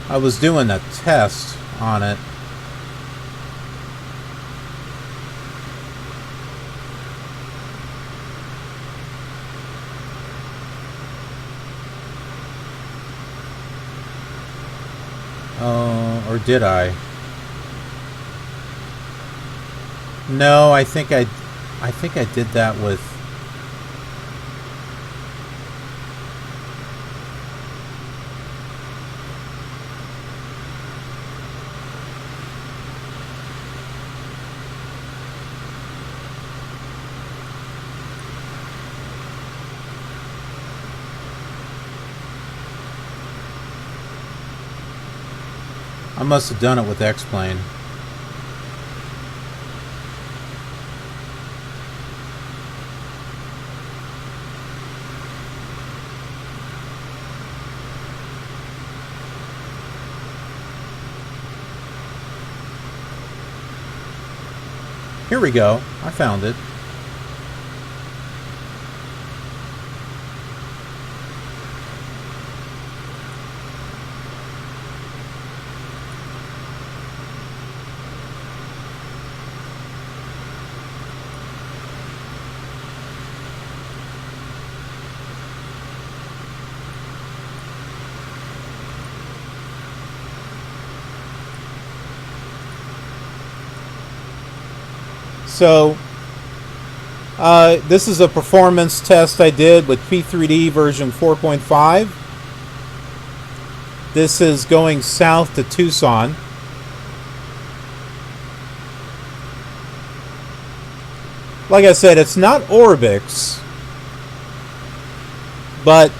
I was doing a test on it. Or did I? No, I think I did that with. I must have done it with X-Plane. Here we go. I found it. So, this is a performance test I did with P3D version 4.5. This is going south to Tucson. Like I said, it's not Orbix, but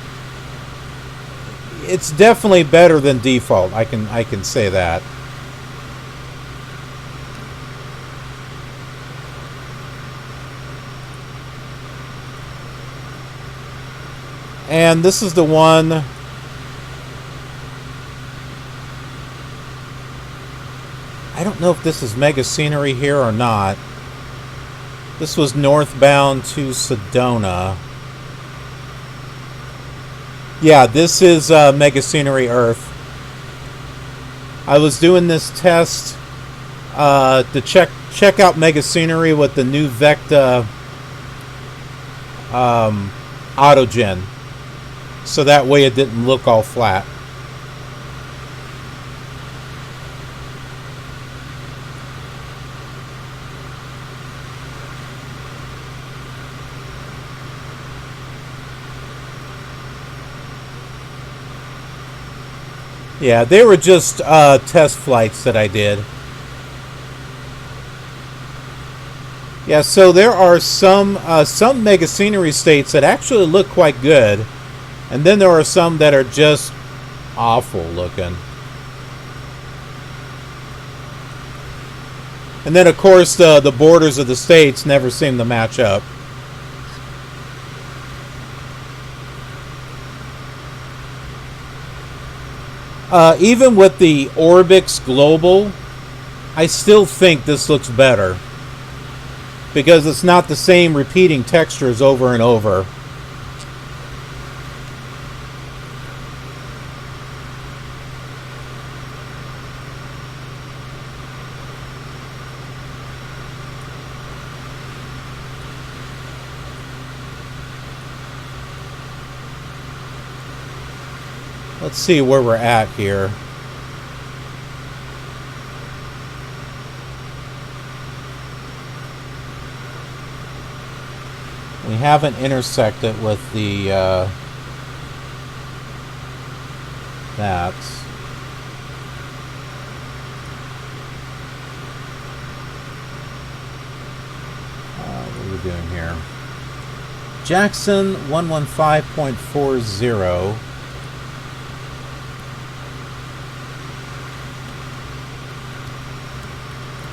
it's definitely better than default. I can say that. And this is the one. I don't know if this is mega scenery here or not. This was northbound to Sedona. Yeah, this is mega scenery Earth. I was doing this test to check out mega scenery with the new Vecta autogen. So that way it didn't look all flat. Yeah, they were just test flights that I did. Yeah, so there are some mega scenery states that actually look quite good, and then there are some that are just awful looking. And then, of course, the borders of the states never seem to match up. Even with the Orbix Global, I still think this looks better. Because it's not the same repeating textures over and over. Let's see where we're at here. We haven't intersected with the that. What are we doing here? Jackson 115.40.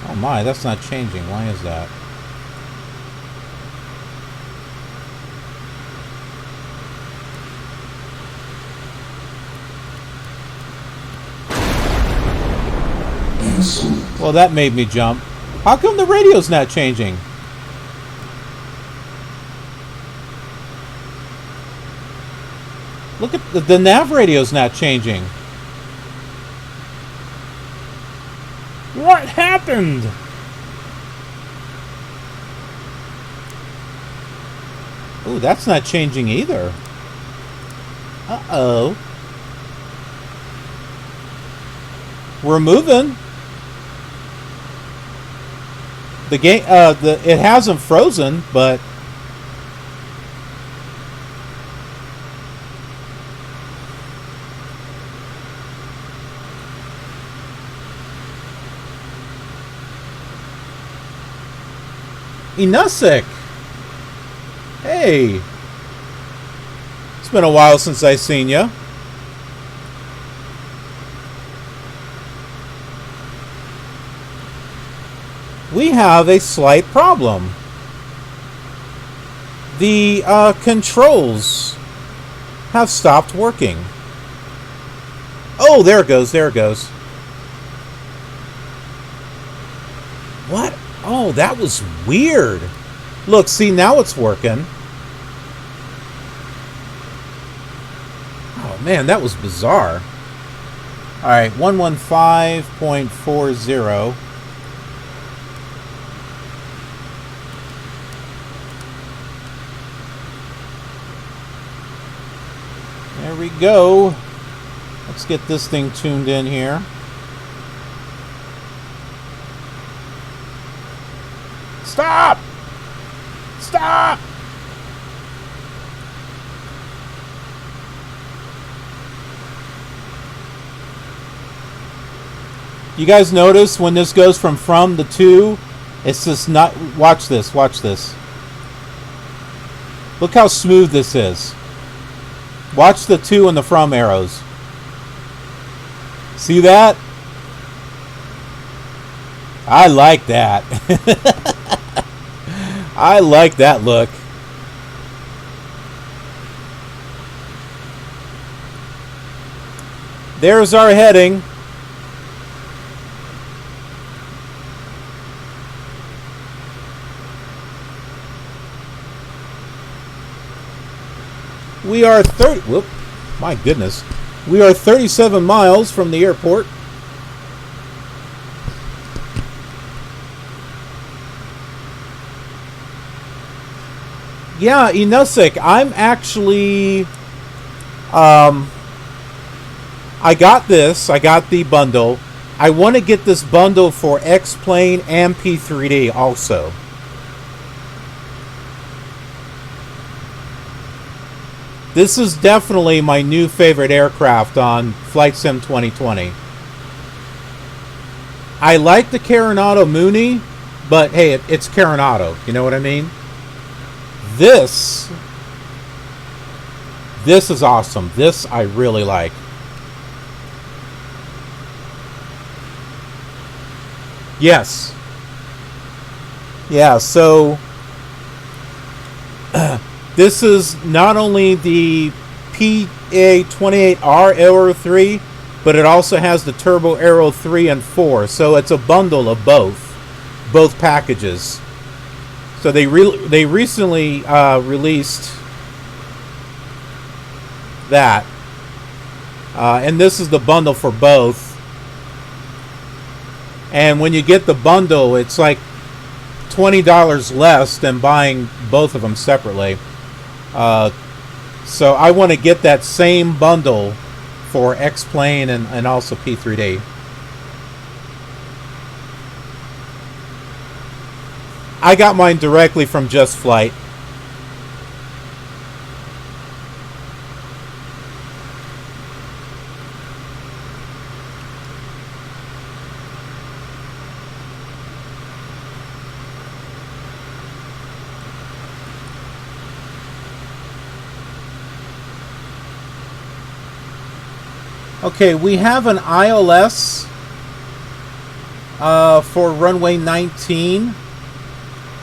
Oh my, that's not changing. Why is that? Well, that made me jump. How come the radio's not changing? Look at the nav radio's not changing. What happened? Ooh, that's not changing either. Uh-oh. We're moving. The game, it hasn't frozen, but Inusik. Hey, it's been a while since I seen ya. We have a slight problem. The controls have stopped working. Oh, there it goes, there it goes. What? Oh, that was weird. Look, see, now it's working. Oh, man, that was bizarre. All right, 115.40. There we go. Let's get this thing tuned in here. Stop! Stop! You guys notice when this goes from to to, it's just not... Watch this, watch this. Look how smooth this is. Watch the to and the from arrows. See that? I like that. I like that look. There's our heading. We are whoop, my goodness. We are 37 miles from the airport. Yeah, Inusik, I'm actually I got this. I got the bundle. I want to get this bundle for X-Plane and P3D also. This is definitely my new favorite aircraft on Flight Sim 2020. I like the Coronado Mooney, But hey, it's Coronado. You know what I mean? This is awesome. This I really like. Yes. Yeah, so this is not only the PA-28R Aero 3, but it also has the Turbo Aero 3 and 4. So it's a bundle of both packages. So they recently released that. And this is the bundle for both. And when you get the bundle, it's like $20 less than buying both of them separately. So I want to get that same bundle for X-Plane and also P3D. I got mine directly from Just Flight. Okay, we have an ILS for runway 19.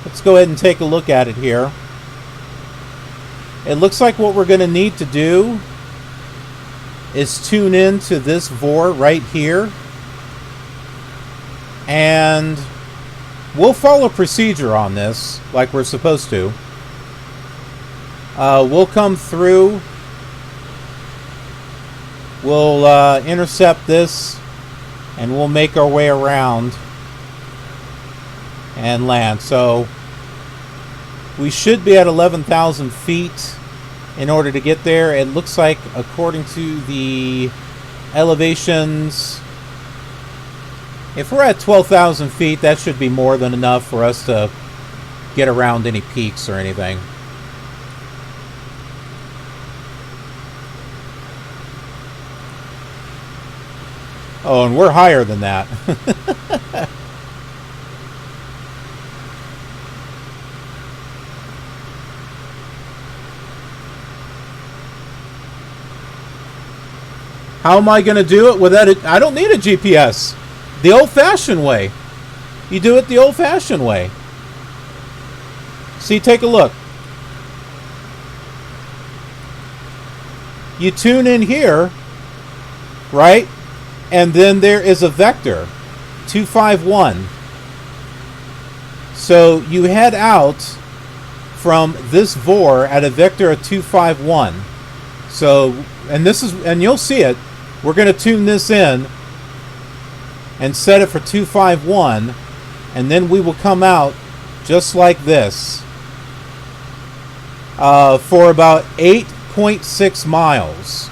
Let's go ahead and take a look at it here. It looks like what we're going to need to do is tune in to this VOR right here. And we'll follow procedure on this like we're supposed to. We'll come through. We'll intercept this, and we'll make our way around and land. So we should be at 11,000 feet in order to get there. It looks like, according to the elevations, if we're at 12,000 feet, that should be more than enough for us to get around any peaks or anything. Oh, and we're higher than that. How am I going to do it without it? I don't need a GPS. The old-fashioned way. You do it the old-fashioned way. See, take a look. You tune in here, right? And then there is a vector, 251. So you head out from this VOR at a vector of 251. So, and you'll see it. We're going to tune this in and set it for 251, and then we will come out just like this for about 8.6 miles.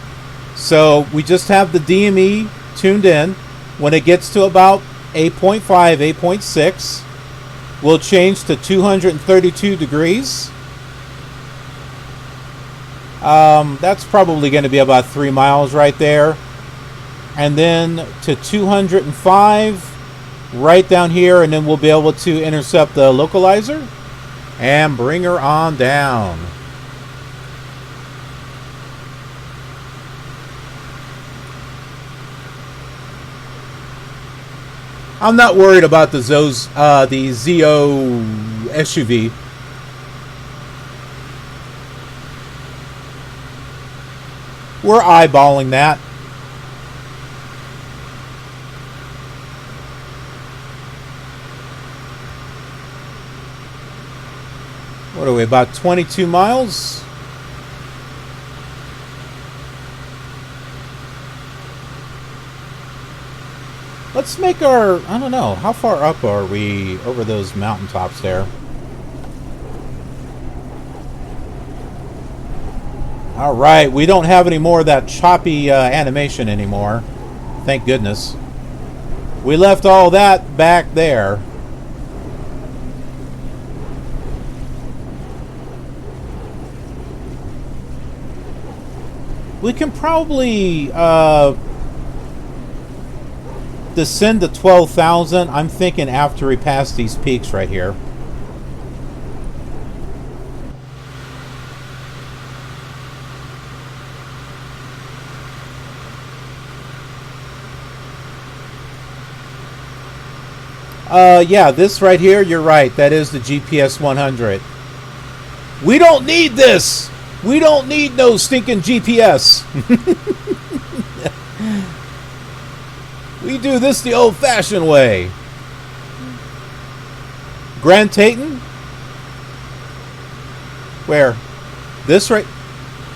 So we just have the DME tuned in. When it gets to about 8.5, 8.6, we'll change to 232 degrees. That's probably going to be about 3 miles right there. And then to 205 right down here, and then we'll be able to intercept the localizer and bring her on down. I'm not worried about the ZO SUV. We're eyeballing that. What are we, about 22 miles? Let's make our, I don't know, how far up are we over those mountaintops there? All right, we don't have any more of that choppy animation anymore. Thank goodness. We left all that back there. We can probably descend to 12,000. I'm thinking after we pass these peaks right here. Yeah, this right here, you're right. That is the GPS 100. We don't need this. We don't need no stinking GPS. We do this the old-fashioned way. Grand Teton? Where? This right?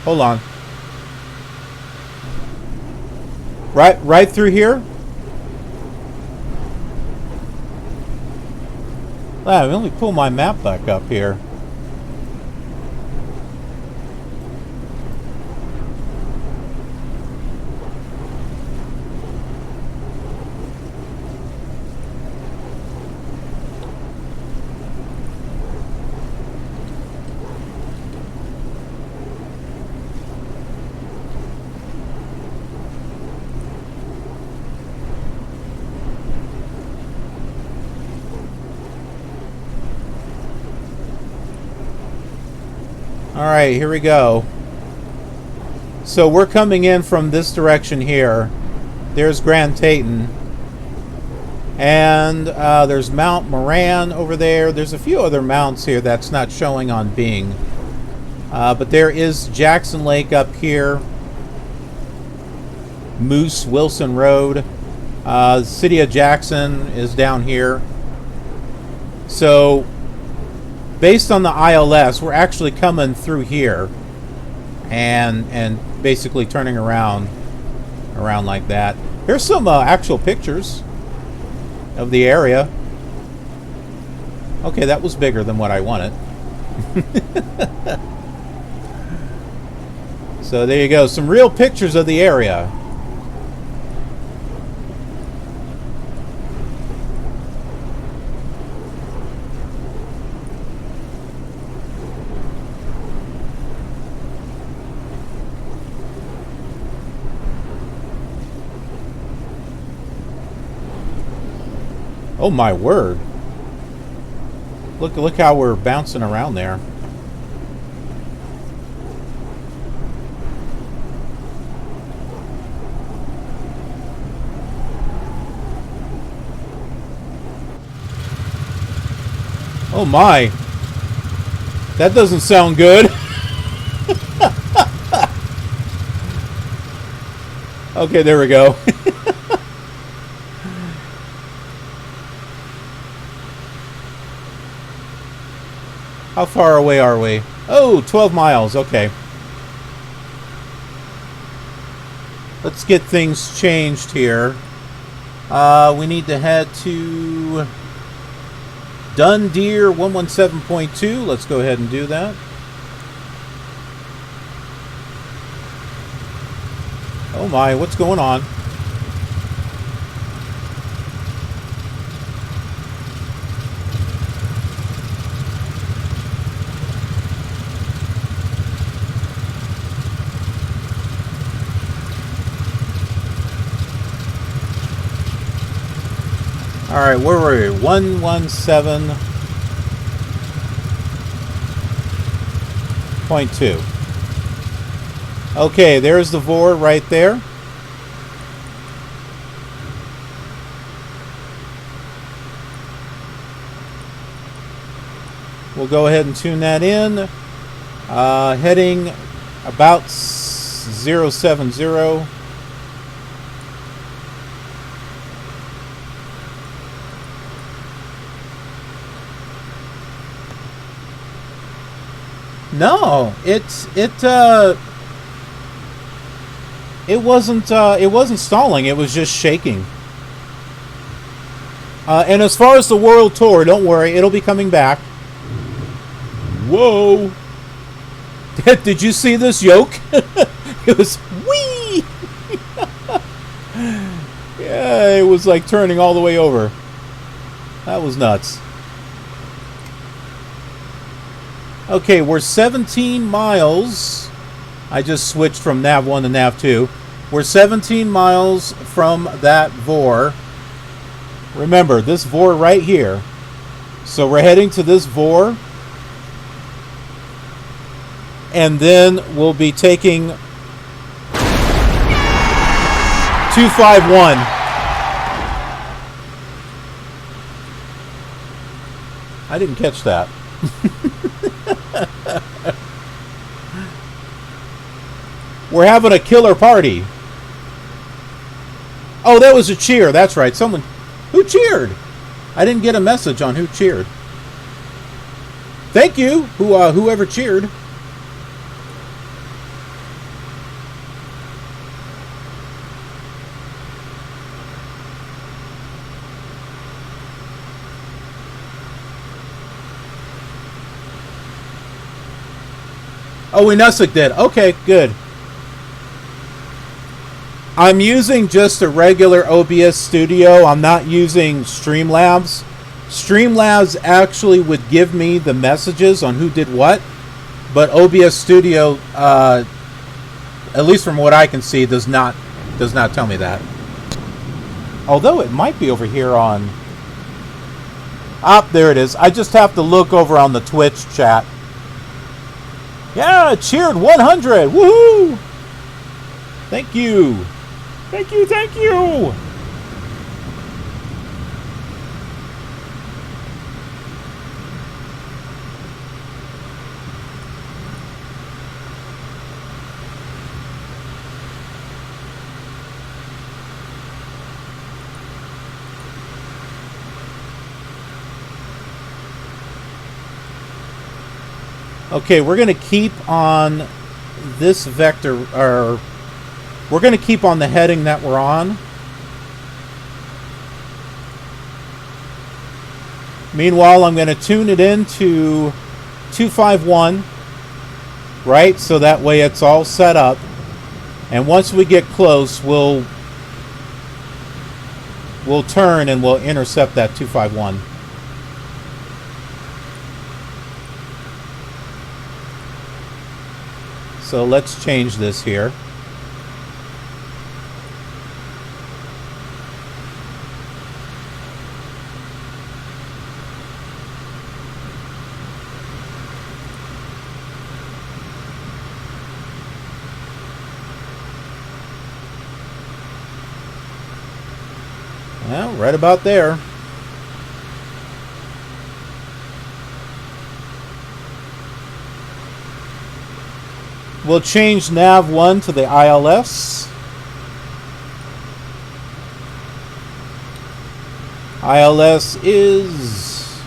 Hold on. Right through here? Let me pull my map back up here. All right, here we go. So we're coming in from this direction here. There's Grand Teton. And there's Mount Moran over there. There's a few other mounts here that's not showing on Bing. But there is Jackson Lake up here. Moose Wilson Road. The city of Jackson is down here. So based on the ILS, we're actually coming through here and basically turning around like that. Here's some actual pictures of the area. Okay, that was bigger than what I wanted. So there you go, some real pictures of the area. Oh my word. Look how we're bouncing around there. Oh my. That doesn't sound good. Okay, there we go. How far away are we? Oh, 12 miles. Okay. Let's get things changed here. We need to head to Dundee 117.2. Let's go ahead and do that. Oh my, what's going on? All right, where were we? 117.2. Okay, there's the VOR right there. We'll go ahead and tune that in. Heading about 070. No, it wasn't stalling. It was just shaking. And as far as the world tour, don't worry, it'll be coming back. Whoa! Did you see this yoke? It was whee! Yeah, it was like turning all the way over. That was nuts. Okay, we're 17 miles. I just switched from Nav 1 to Nav 2. We're 17 miles from that VOR. Remember, this VOR right here. So we're heading to this VOR. And then we'll be taking 251. I didn't catch that. We're having a killer party. Oh, that was a cheer. That's right. Someone who cheered. I didn't get a message on who cheered. Thank you, whoever cheered. Oh, Inusik did. Okay, good. I'm using just a regular OBS Studio. I'm not using Streamlabs. Streamlabs actually would give me the messages on who did what, but OBS Studio, at least from what I can see, does not tell me that. Although it might be over here on... Ah, there it is. I just have to look over on the Twitch chat. Yeah, cheered 100. Woohoo! Thank you. Thank you, thank you. Okay, we're going to keep on this vector, or we're going to keep on the heading that we're on. Meanwhile, I'm going to tune it into 251, right? So that way it's all set up. And once we get close, we'll turn and we'll intercept that 251. So let's change this here. Well, right about there. We'll change nav 1 to the ILS. ILS is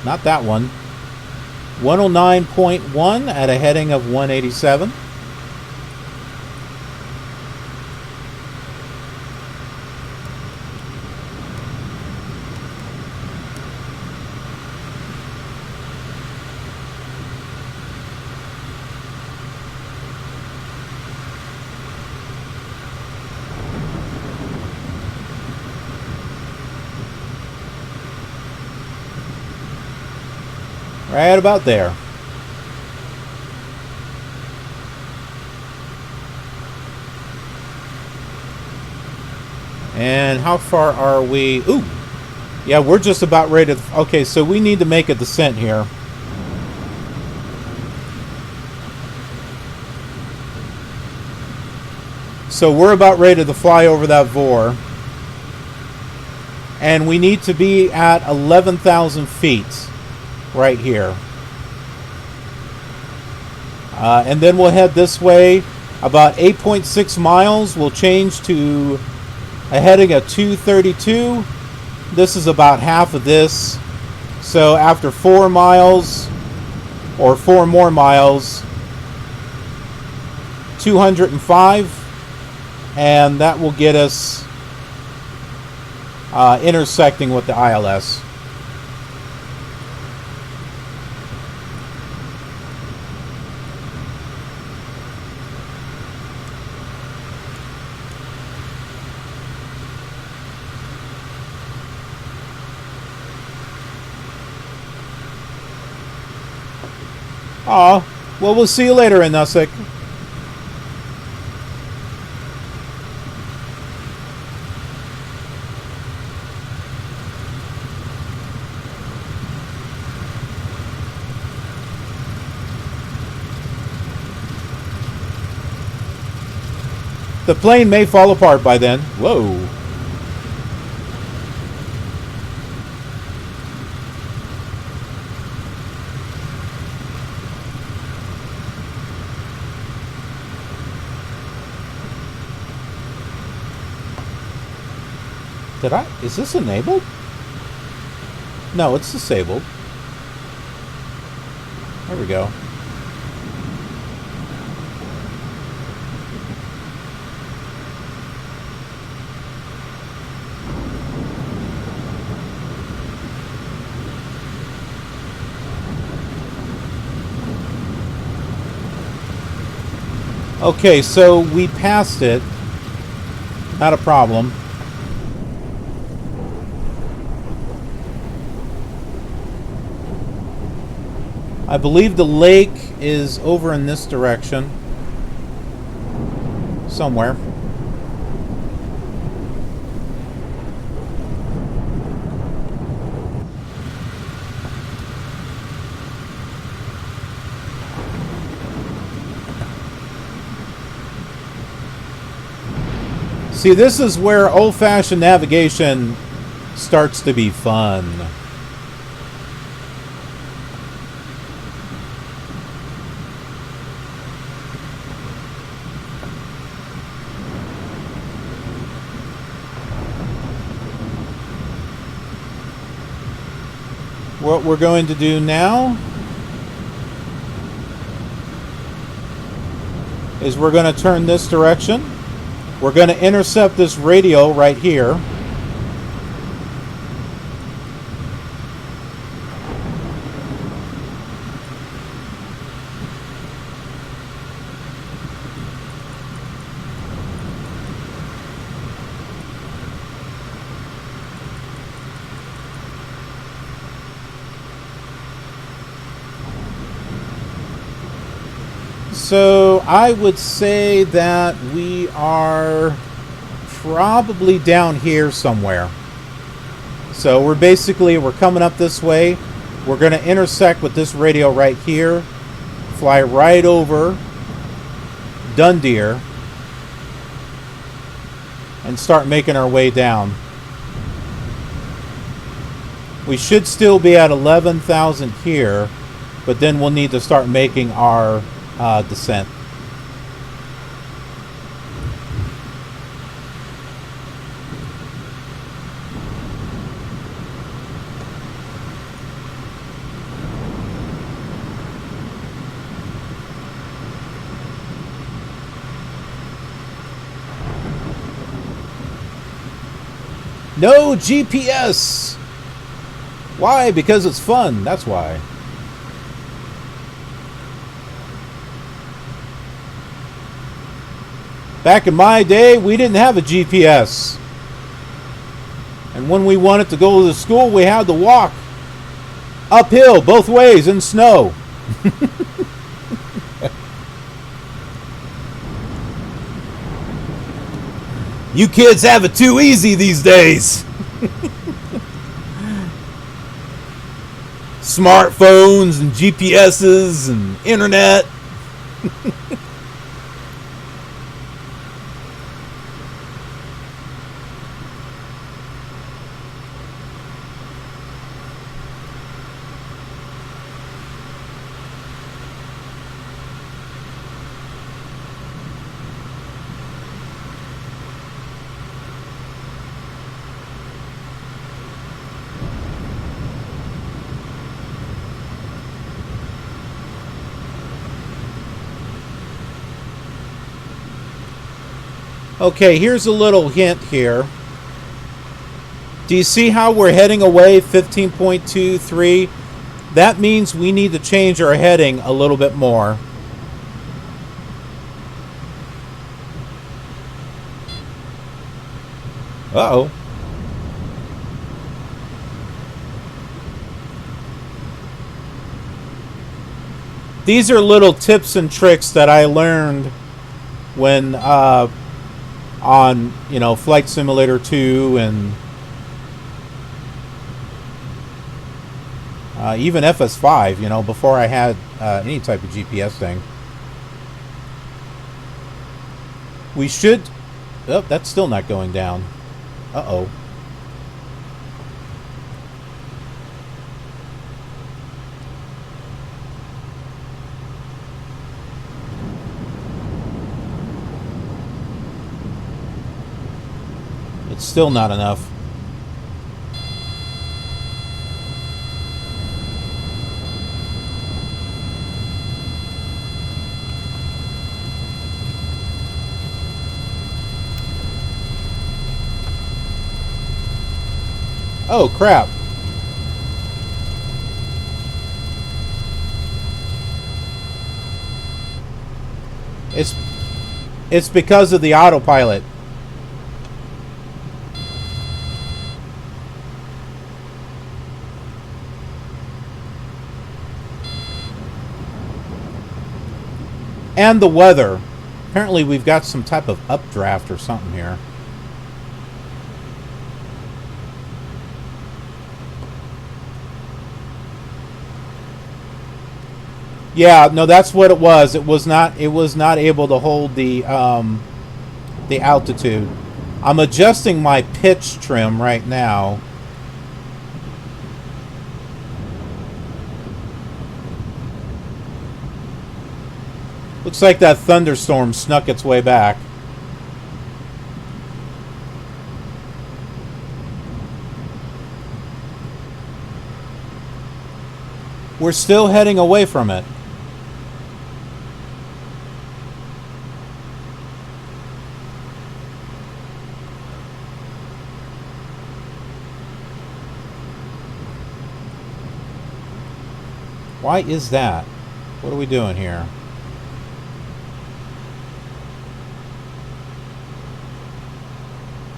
not that one. 109.1 at a heading of 187. Right about there. And how far are we? Ooh. Yeah, we're just about ready to... Okay, so we need to make a descent here. So we're about ready to fly over that VOR. And we need to be at 11,000 feet. Right here. And then we'll head this way about 8.6 miles. We'll change to a heading of 232. This is about half of this. So after 4 miles, or 4 more miles, 205, and that will get us intersecting with the ILS. Aw, well, we'll see you later, Inusik. The plane may fall apart by then. Whoa. Is this enabled? No, it's disabled. There we go. Okay, so we passed it. Not a problem. I believe the lake is over in this direction. Somewhere. See, this is where old-fashioned navigation starts to be fun. What we're going to do now is we're going to turn this direction. We're going to intercept this radio right here. So I would say that we are probably down here somewhere. So we're coming up this way. We're going to intersect with this radio right here, fly right over Dundee, and start making our way down. We should still be at 11,000 here, but then we'll need to start making our descent. No GPS! Why? Because it's fun. That's why. Back in my day, we didn't have a GPS. And when we wanted to go to school, we had to walk uphill both ways in snow. You kids have it too easy these days. Smartphones and GPSs and internet. Okay, here's a little hint here. Do you see how we're heading away 15.23? That means we need to change our heading a little bit more. Uh-oh. These are little tips and tricks that I learned when on, you know, Flight Simulator 2 and even FS5, you know, before I had any type of GPS thing. We should Oh, that's still not going down. Uh-oh. It's still not enough. Oh, crap. It's because of the autopilot. And the weather. Apparently we've got some type of updraft or something here. Yeah, no, that's what it was. It was not able to hold the altitude. I'm adjusting my pitch trim right now. Looks like that thunderstorm snuck its way back. We're still heading away from it. Why is that? What are we doing here?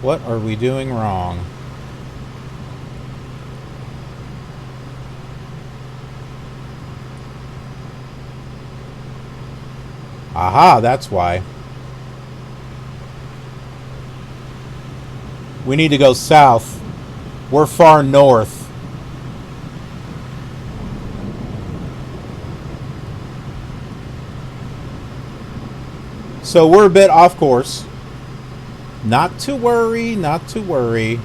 What are we doing wrong? Aha, that's why. We need to go south. We're far north. So we're a bit off course. Not to worry, not to worry.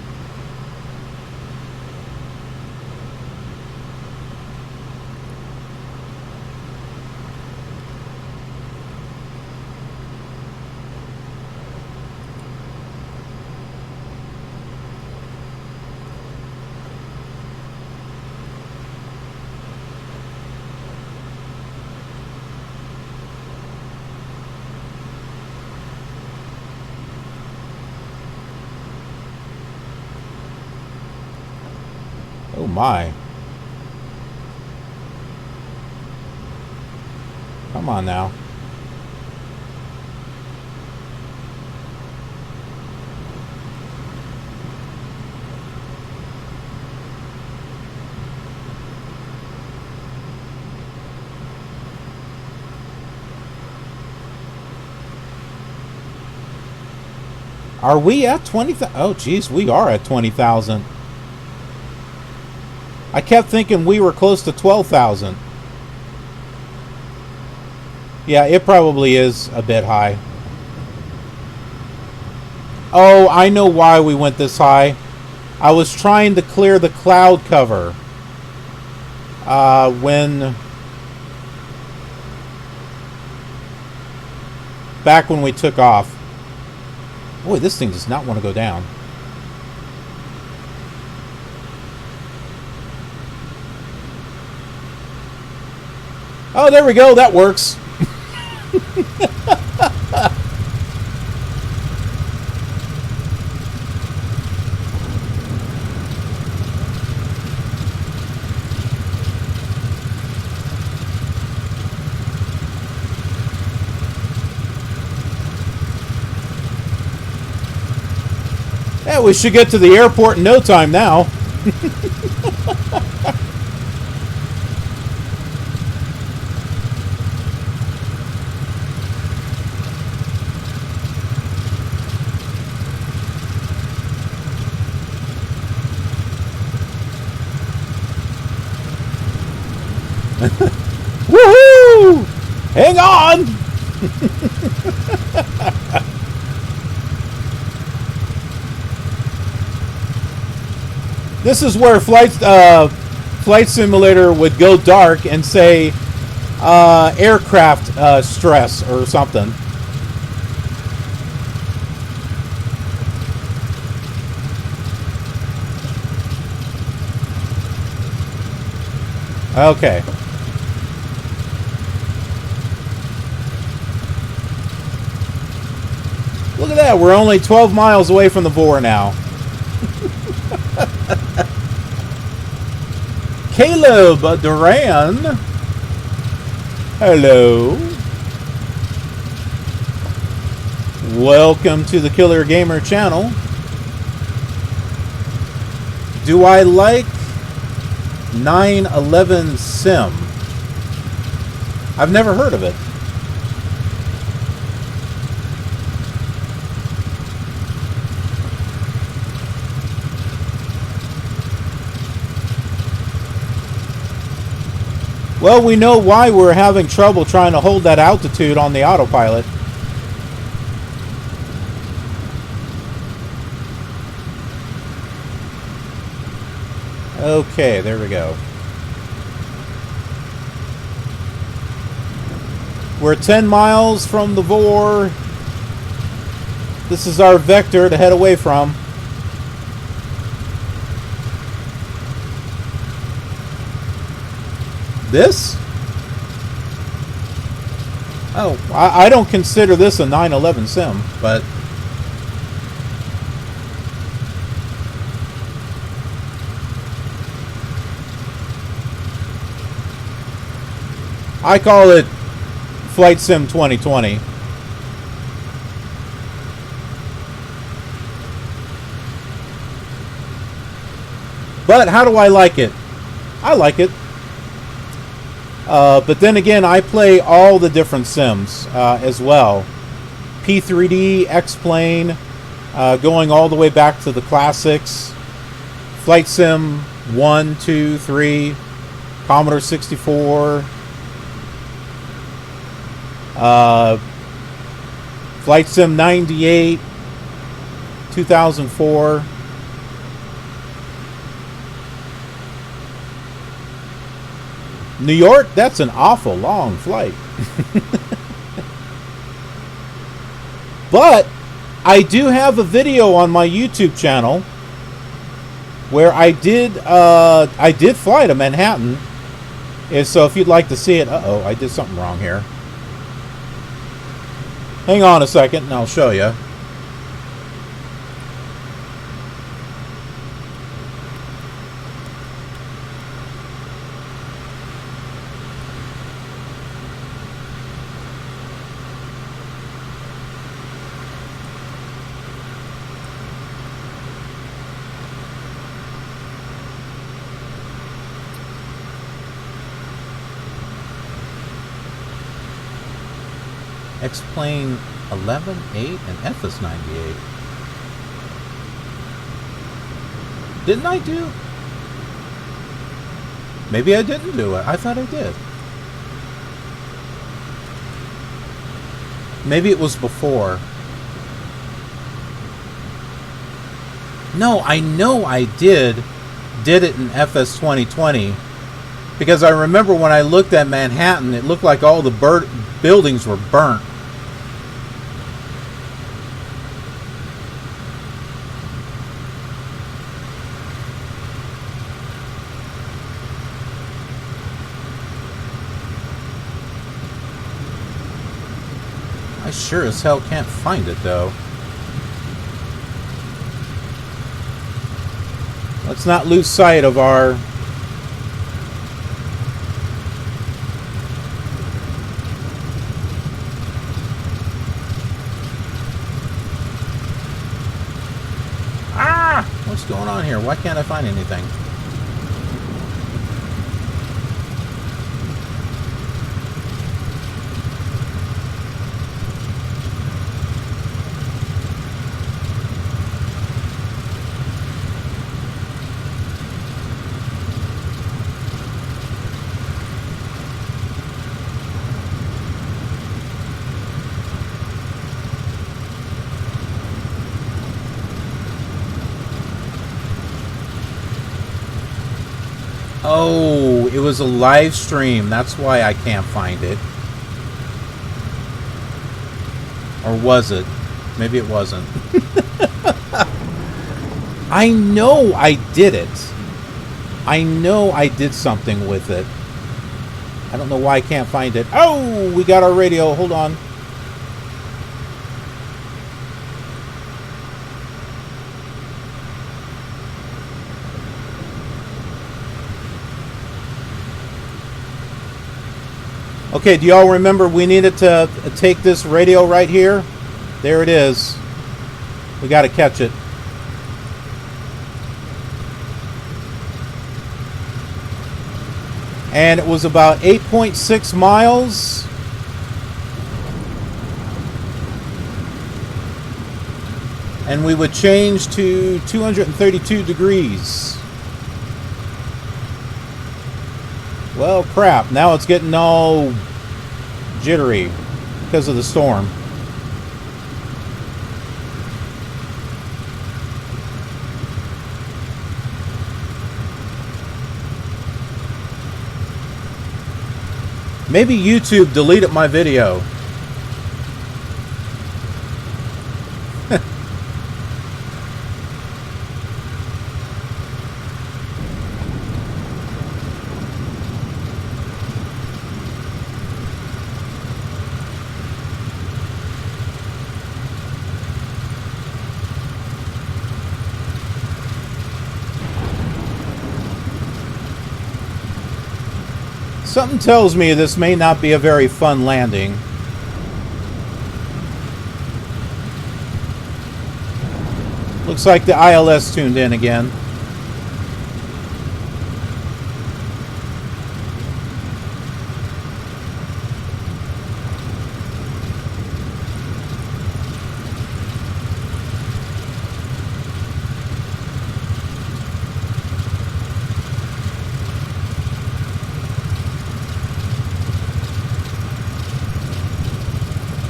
Oh my. Come on now. Are we at 20,000? Oh geez, we are at 20,000. I kept thinking we were close to 12,000. Yeah, it probably is a bit high. Oh, I know why we went this high. I was trying to clear the cloud cover. Back when we took off. Boy, this thing does not want to go down. Oh, there we go. That works. Yeah, we should get to the airport in no time now. Woohoo! Hang on! This is where Flight Simulator would go dark and say aircraft stress or something. Okay. Look at that. We're only 12 miles away from the bore now. Caleb Duran. Hello. Welcome to the KILR Gamer channel. Do I like 9/11 Sim? I've never heard of it. Well, we know why we're having trouble trying to hold that altitude on the autopilot. Okay, there we go. We're 10 miles from the bore. This is our vector to head away from. This? Oh, I don't consider this a 9/11 Sim, but... I call it Flight Sim 2020. But how do I like it? I like it. But then again, I play all the different Sims as well. P3D, X-Plane, going all the way back to the classics. Flight Sim 1, 2, 3, Commodore 64. Flight Sim 98, 2004. New York, that's an awful long flight. But I do have a video on my YouTube channel where I did fly to Manhattan. And so if you'd like to see it, uh-oh, I did something wrong here. Hang on a second and I'll show you. X-Plane 11, 8, and FS 98. Didn't I do? Maybe I didn't do it. I thought I did. Maybe it was before. No, I know I did it in FS 2020. Because I remember when I looked at Manhattan, it looked like all the buildings were burnt. I sure as hell can't find it, though. Let's not lose sight of our... Ah! What's going on here? Why can't I find anything? Oh, it was a live stream. That's why I can't find it. Or was it? Maybe it wasn't. I know I did it. I know I did something with it. I don't know why I can't find it. Oh, we got our radio. Hold on. Okay, do y'all remember we needed to take this radio right here? There it is. We got to catch it. And it was about 8.6 miles. And we would change to 232 degrees. Well, crap. Now it's getting all jittery because of the storm. Maybe YouTube deleted my video. Something tells me this may not be a very fun landing. Looks like the ILS tuned in again.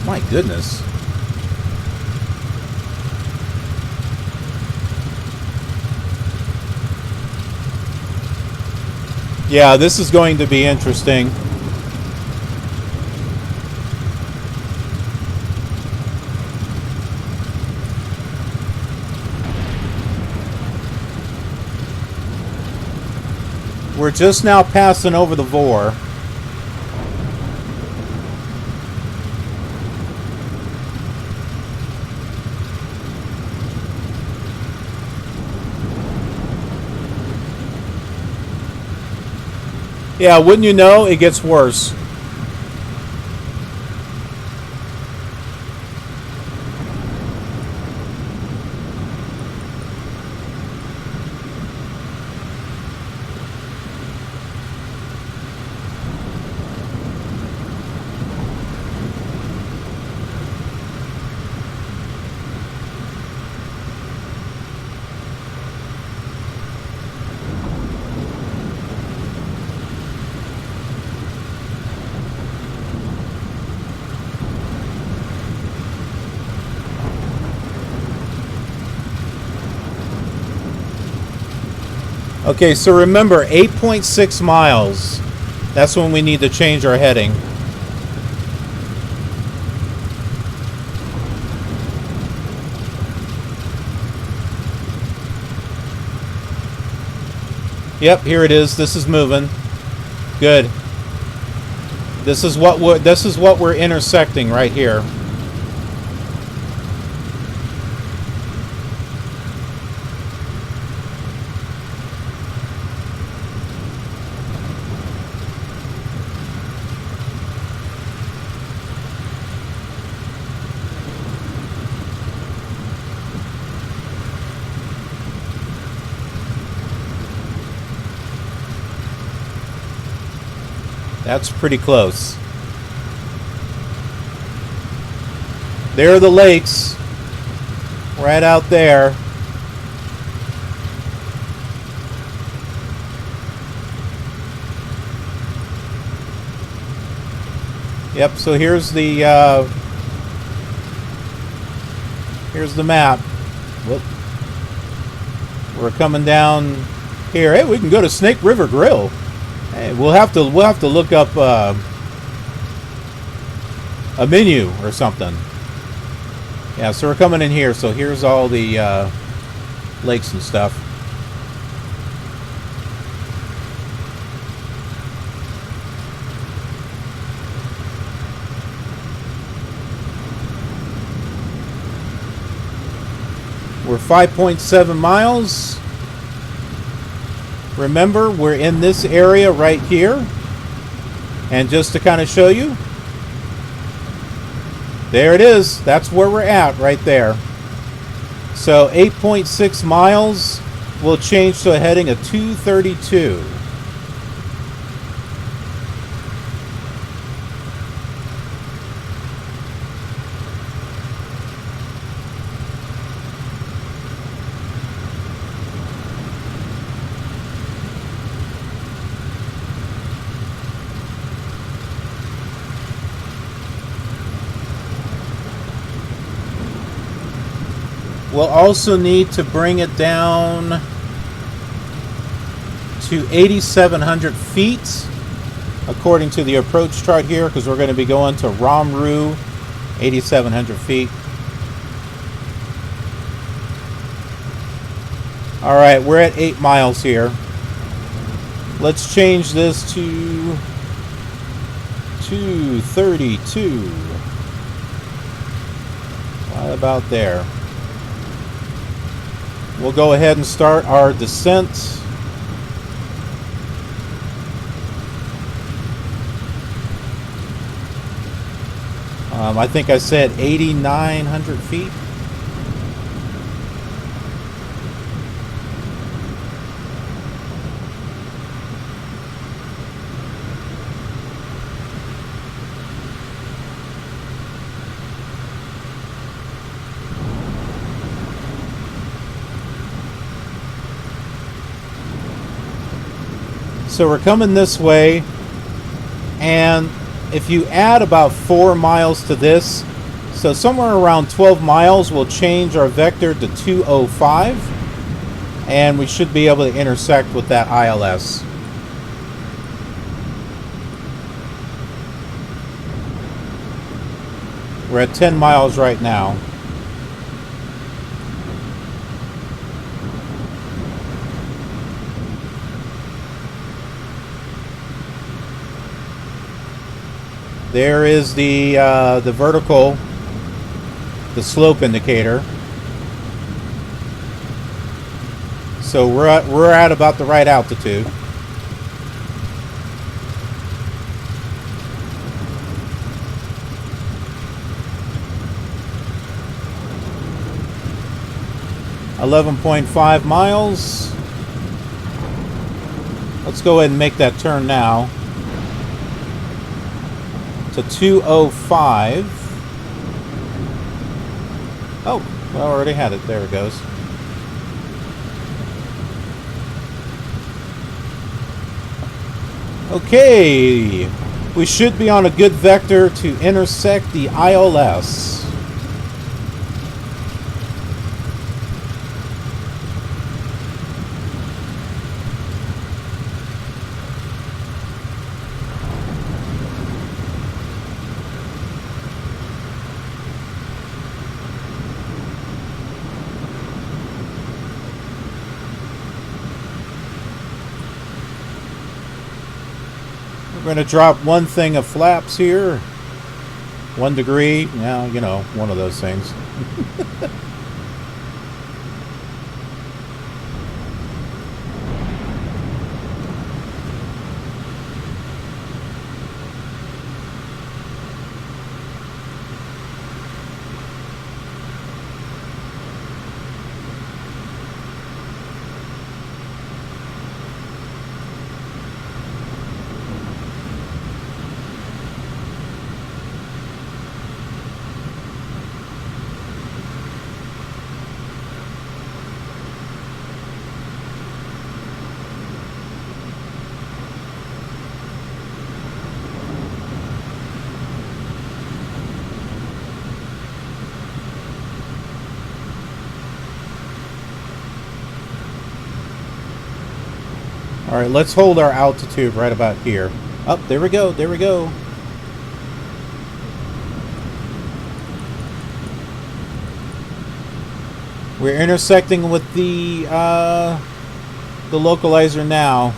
My goodness. Yeah, this is going to be interesting. We're just now passing over the Vor. Yeah, wouldn't you know, it gets worse. Okay, so remember, 8.6 miles. That's when we need to change our heading. Yep, here it is. This is moving. Good. This is what we're intersecting right here. That's pretty close. There are the lakes. Right out there. Yep, so here's the map. Whoop. We're coming down here. Hey, we can go to Snake River Grill. Hey, we'll have to look up a menu or something. Yeah, so we're coming in here. So here's all the lakes and stuff. We're 5.7 miles. Remember, we're in this area right here. And just to kind of show you, there it is. That's where we're at right there. So 8.6 miles will change to a heading of 232. We'll also need to bring it down to 8,700 feet, according to the approach chart here, because we're going to be going to Romru, 8,700 feet. All right, we're at 8 miles here. Let's change this to 232. Right about there. We'll go ahead and start our descent. I think I said 8,900 feet. So we're coming this way, and if you add about 4 miles to this, so somewhere around 12 miles, we'll change our vector to 205, and we should be able to intersect with that ILS. We're at 10 miles right now. There is the vertical, the slope indicator. So we're at about the right altitude. .5 miles. Let's go ahead and make that turn now to 205. Oh, well, I already had it. There it goes. Okay, we should be on a good vector to intersect the ILS. We're going to drop one thing of flaps here. 1 degree. Now, you know, one of those things. All right, let's hold our altitude right about here. Up, there we go, there we go. We're intersecting with the localizer now.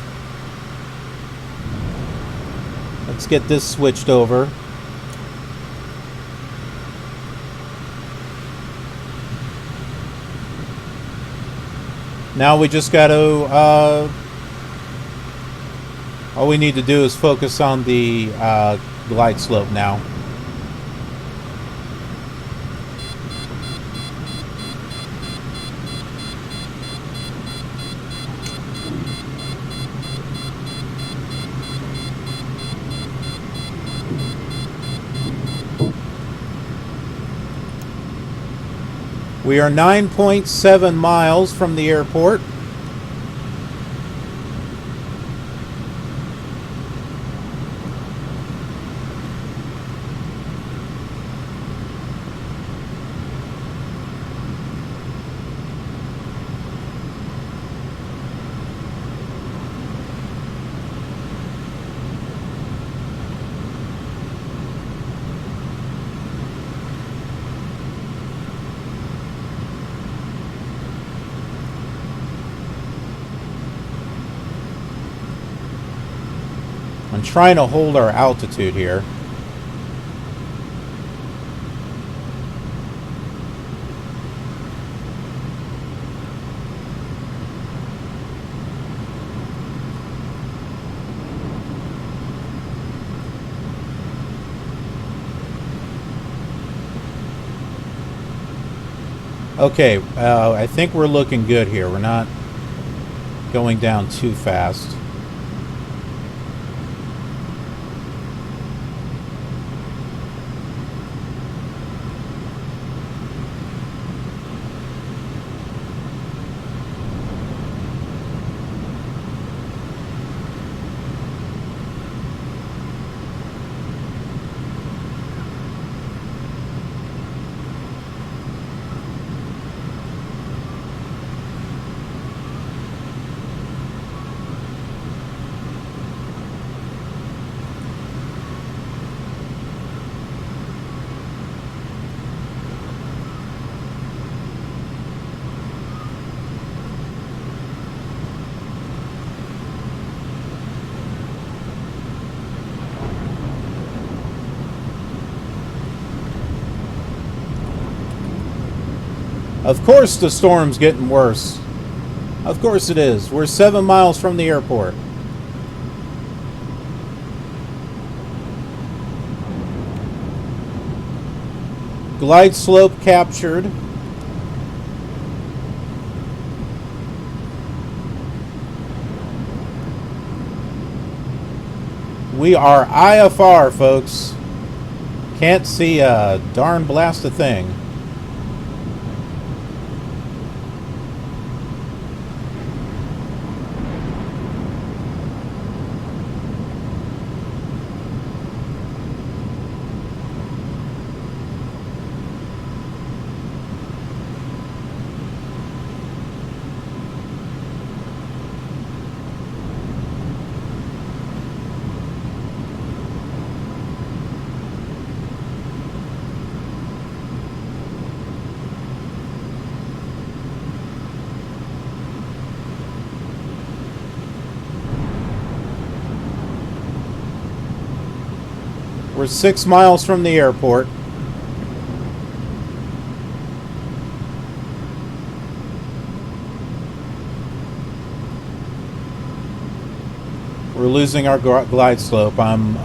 Let's get this switched over. Now we just got to, all we need to do is focus on the glide slope now. We are 9.7 miles from the airport. I'm trying to hold our altitude here. Okay, I think we're looking good here. We're not going down too fast. Of course the storm's getting worse. Of course it is. We're 7 miles from the airport. Glide slope captured. We are IFR, folks. Can't see a darn blast a thing. We're 6 miles from the airport. We're losing our glide slope. I'm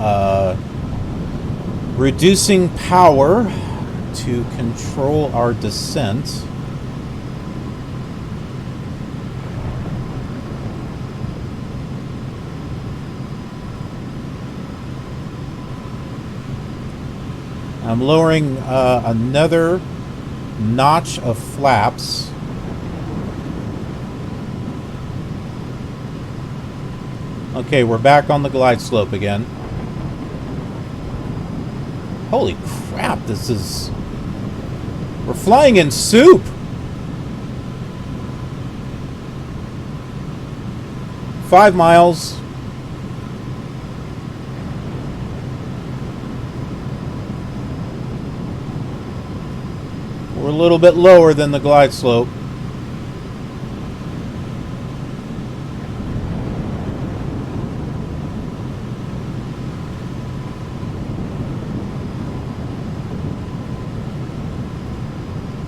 reducing power to control our descent. I'm lowering another notch of flaps. Okay, we're back on the glide slope again. Holy crap, this is... We're flying in soup! 5 miles. We're a little bit lower than the glide slope.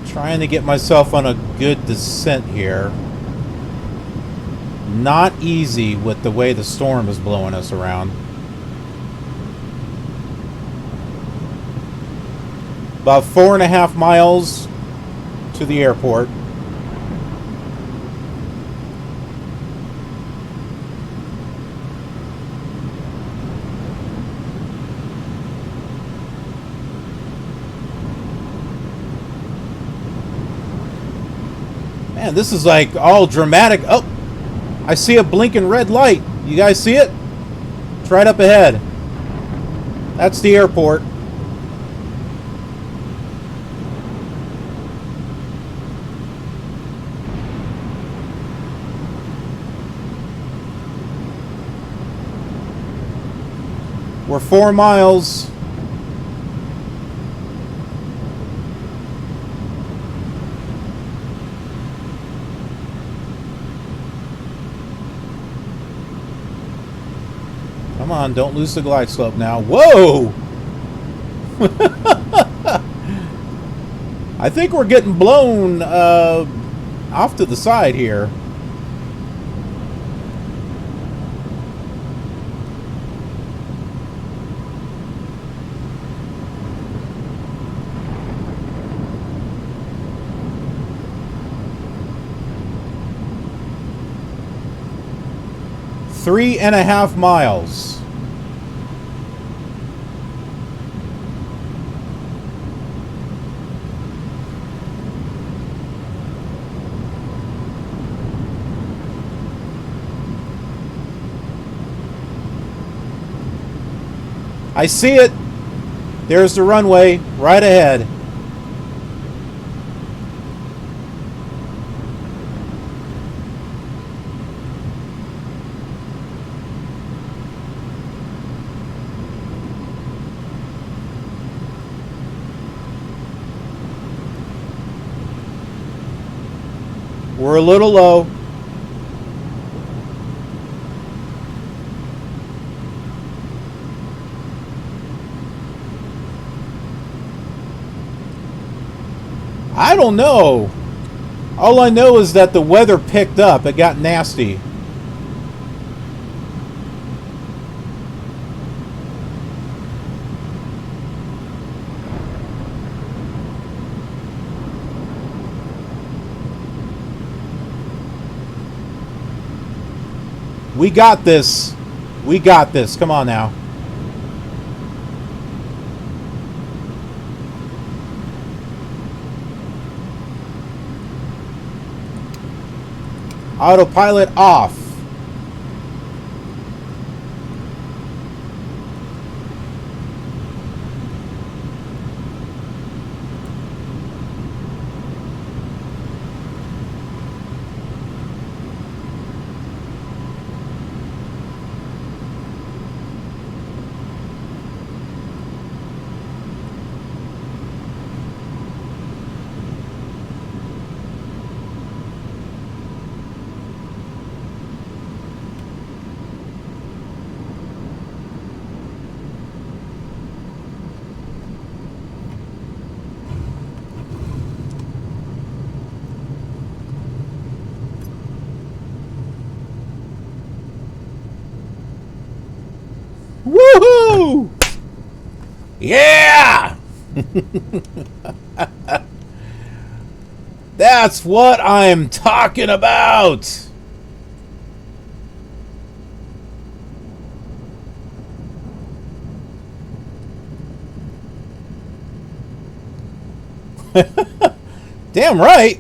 Trying to get myself on a good descent here. Not easy with the way the storm is blowing us around. About 4.5 miles to the airport. Man, this is like all dramatic. Oh, I see a blinking red light. You guys see it? It's right up ahead. That's the airport. We're 4 miles. Come on, don't lose the glide slope now. Whoa! I think we're getting blown off to the side here. Three and a half miles. I see it. There's the runway right ahead. We're a little low. I don't know. All I know is that the weather picked up. It got nasty. We got this. We got this. Come on now. Autopilot off. Woohoo! Yeah! That's what I'm talking about! Damn right!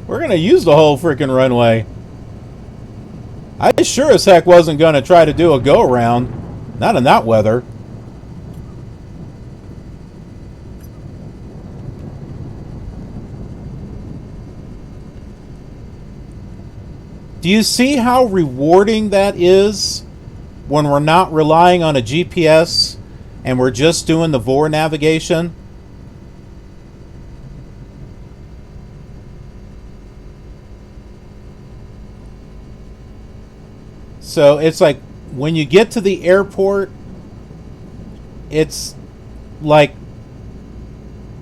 we're gonna use the whole freaking runway. I sure as heck wasn't gonna try to do a go-around. Not in that weather. Do you see how rewarding that is when we're not relying on a GPS and we're just doing the VOR navigation? So it's like when you get to the airport, it's like,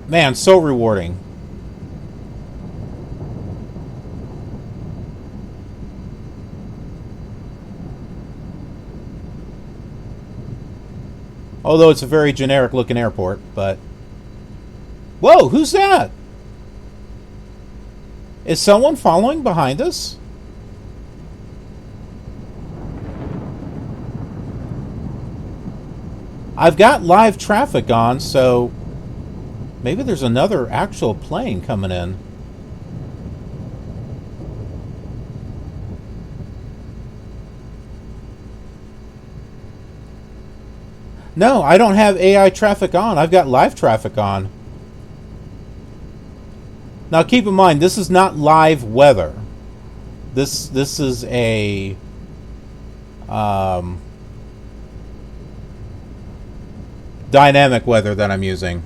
man, so rewarding. Although it's a very generic looking airport, but... Whoa, who's that? Is someone following behind us? I've got live traffic on, so maybe there's another actual plane coming in. No, I don't have AI traffic on. I've got live traffic on. Now keep in mind, this is not live weather. This is a dynamic weather that I'm using.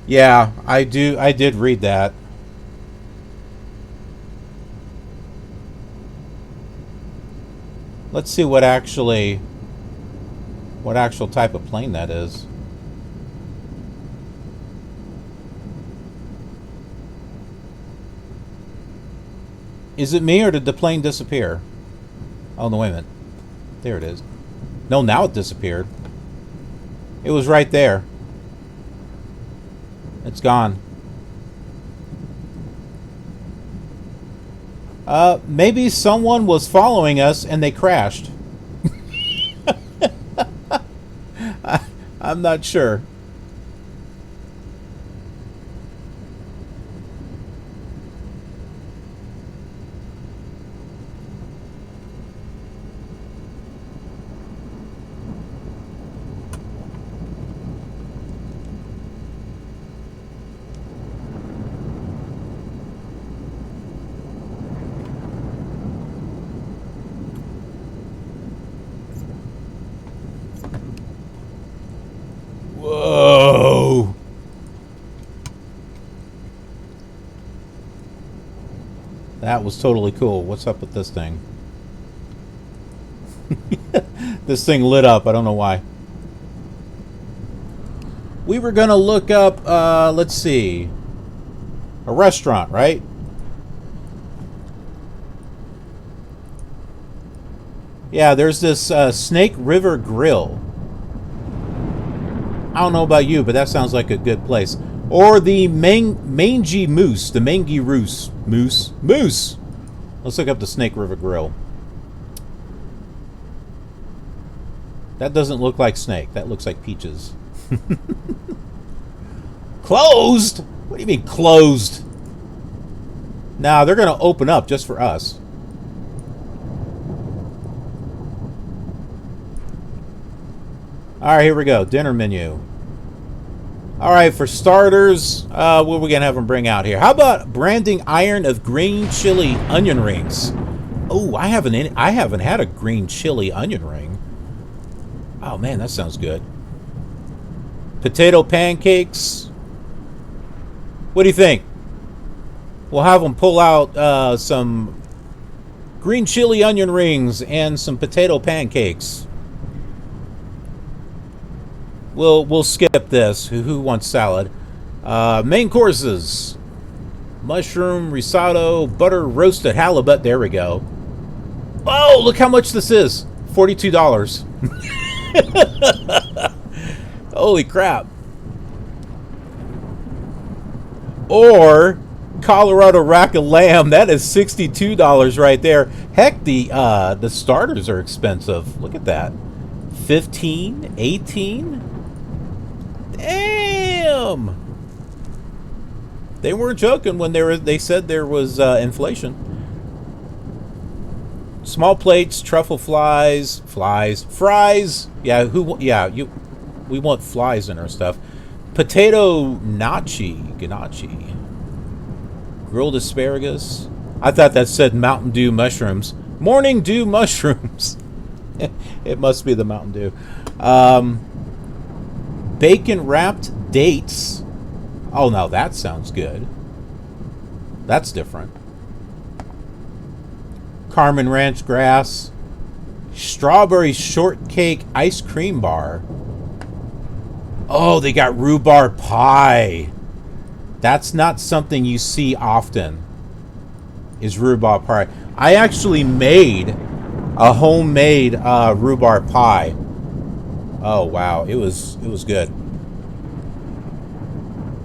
Yeah, I did read that. Let's see what actual type of plane that is. Is it me or did the plane disappear? Oh, no, wait a minute. There it is. No, now it disappeared. It was right there. It's gone. Maybe someone was following us and they crashed. I'm not sure. Whoa! That was totally cool. What's up with this thing? This thing lit up. I don't know why. We were gonna look up, let's see, a restaurant, right? Yeah, there's this Snake River Grill. I don't know about you, but that sounds like a good place. Or the Mangy Moose. The Mangy Moose. Moose! Let's look up the Snake River Grill. That doesn't look like snake. That looks like peaches. Closed? What do you mean closed? Nah, they're going to open up just for us. Alright, here we go. Dinner menu. Alright, for starters, what are we going to have them bring out here? How about branding iron of green chili onion rings? Oh, I haven't had a green chili onion ring. Oh, man, that sounds good. Potato pancakes. What do you think? We'll have them pull out some green chili onion rings and some potato pancakes. We'll skip this. Who wants salad? Main courses: mushroom risotto, butter roasted halibut. There we go. Oh, look how much this is. $42. Holy crap. Or Colorado rack of lamb. That is $62 right there. Heck, the starters are expensive. Look at that. 15, 18. Damn! They weren't joking when they said there was inflation. Small plates, truffle fries. Yeah, we want flies in our stuff. Potato ganache, grilled asparagus. I thought that said Mountain Dew mushrooms. Morning Dew mushrooms. It must be the Mountain Dew. Bacon wrapped dates. Oh, now that sounds good. That's different. Carmen Ranch grass. Strawberry shortcake ice cream bar. Oh, they got rhubarb pie. That's not something you see often, is rhubarb pie. I actually made a homemade rhubarb pie. Oh, wow. It was good.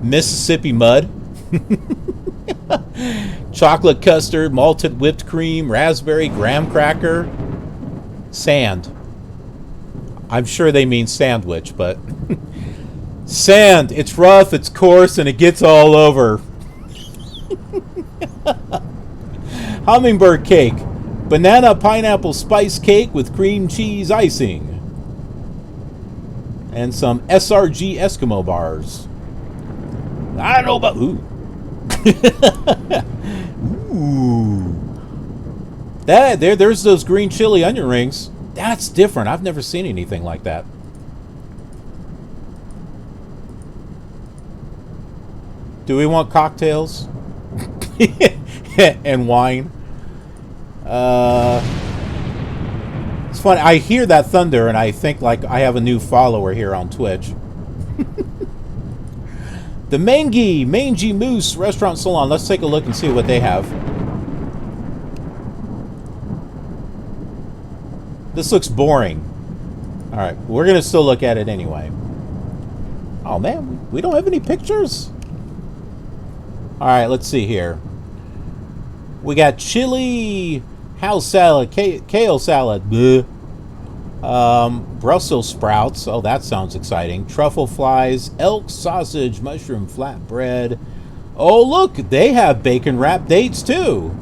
Mississippi mud. Chocolate custard, malted whipped cream, raspberry, graham cracker, sand. I'm sure they mean sandwich, but sand. It's rough, it's coarse, and it gets all over. Hummingbird cake. Banana pineapple spice cake with cream cheese icing. And some SRG Eskimo bars. I don't know about... Ooh. Ooh. There's those green chili onion rings. That's different. I've never seen anything like that. Do we want cocktails? And wine? It's funny. I hear that thunder and I think like I have a new follower here on Twitch. The Mangy Moose Restaurant Salon. Let's take a look and see what they have. This looks boring. Alright, we're going to still look at it anyway. Oh man, we don't have any pictures? Alright, let's see here. We got chili, house salad, kale salad, bleh. Brussels sprouts. Oh, that sounds exciting. Truffle flies, elk sausage, mushroom flatbread. Oh, look, they have bacon wrapped dates too.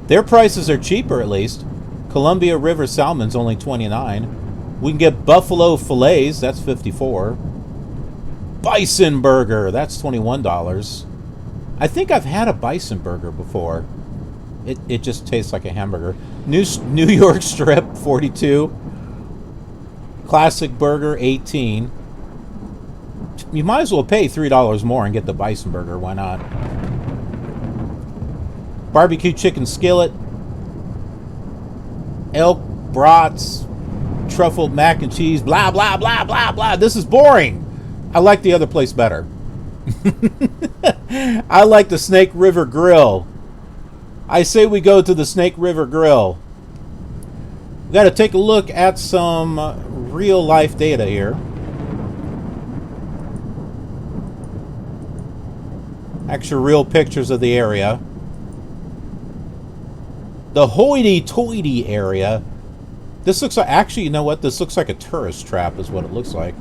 Their prices are cheaper, at least. Columbia River salmon's only $29. We can get buffalo fillets. That's $54. Bison burger. That's $21. I think I've had a bison burger before. It just tastes like a hamburger. New York strip, $42. Classic burger, $18. You might as well pay $3 more and get the bison burger. Why not? Barbecue chicken skillet. Elk brats. Truffled mac and cheese. Blah, blah, blah, blah, blah. This is boring. I like the other place better. I like the Snake River Grill. I say we go to the Snake River Grill. We got to take a look at some real life data here. Actual real pictures of the area. The hoity-toity area. This looks like... Actually, you know what? This looks like a tourist trap is what it looks like.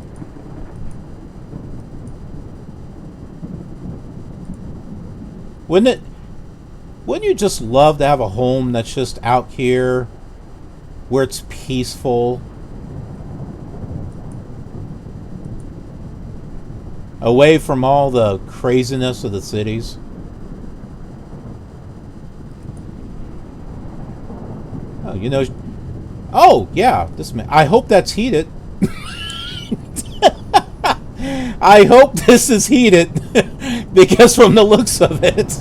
Wouldn't you just love to have a home that's just out here where it's peaceful? Away from all the craziness of the cities? Oh, you know... Oh, yeah. I hope that's heated. I hope this is heated. Because from the looks of it...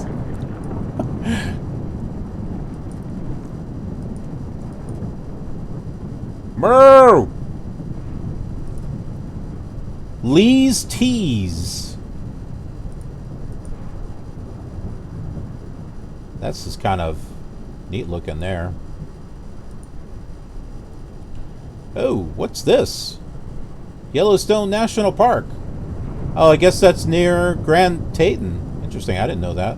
Moo! Lee's Teas. That's just kind of neat looking there. Oh, what's this? Yellowstone National Park. Oh, I guess that's near Grand Teton. Interesting, I didn't know that.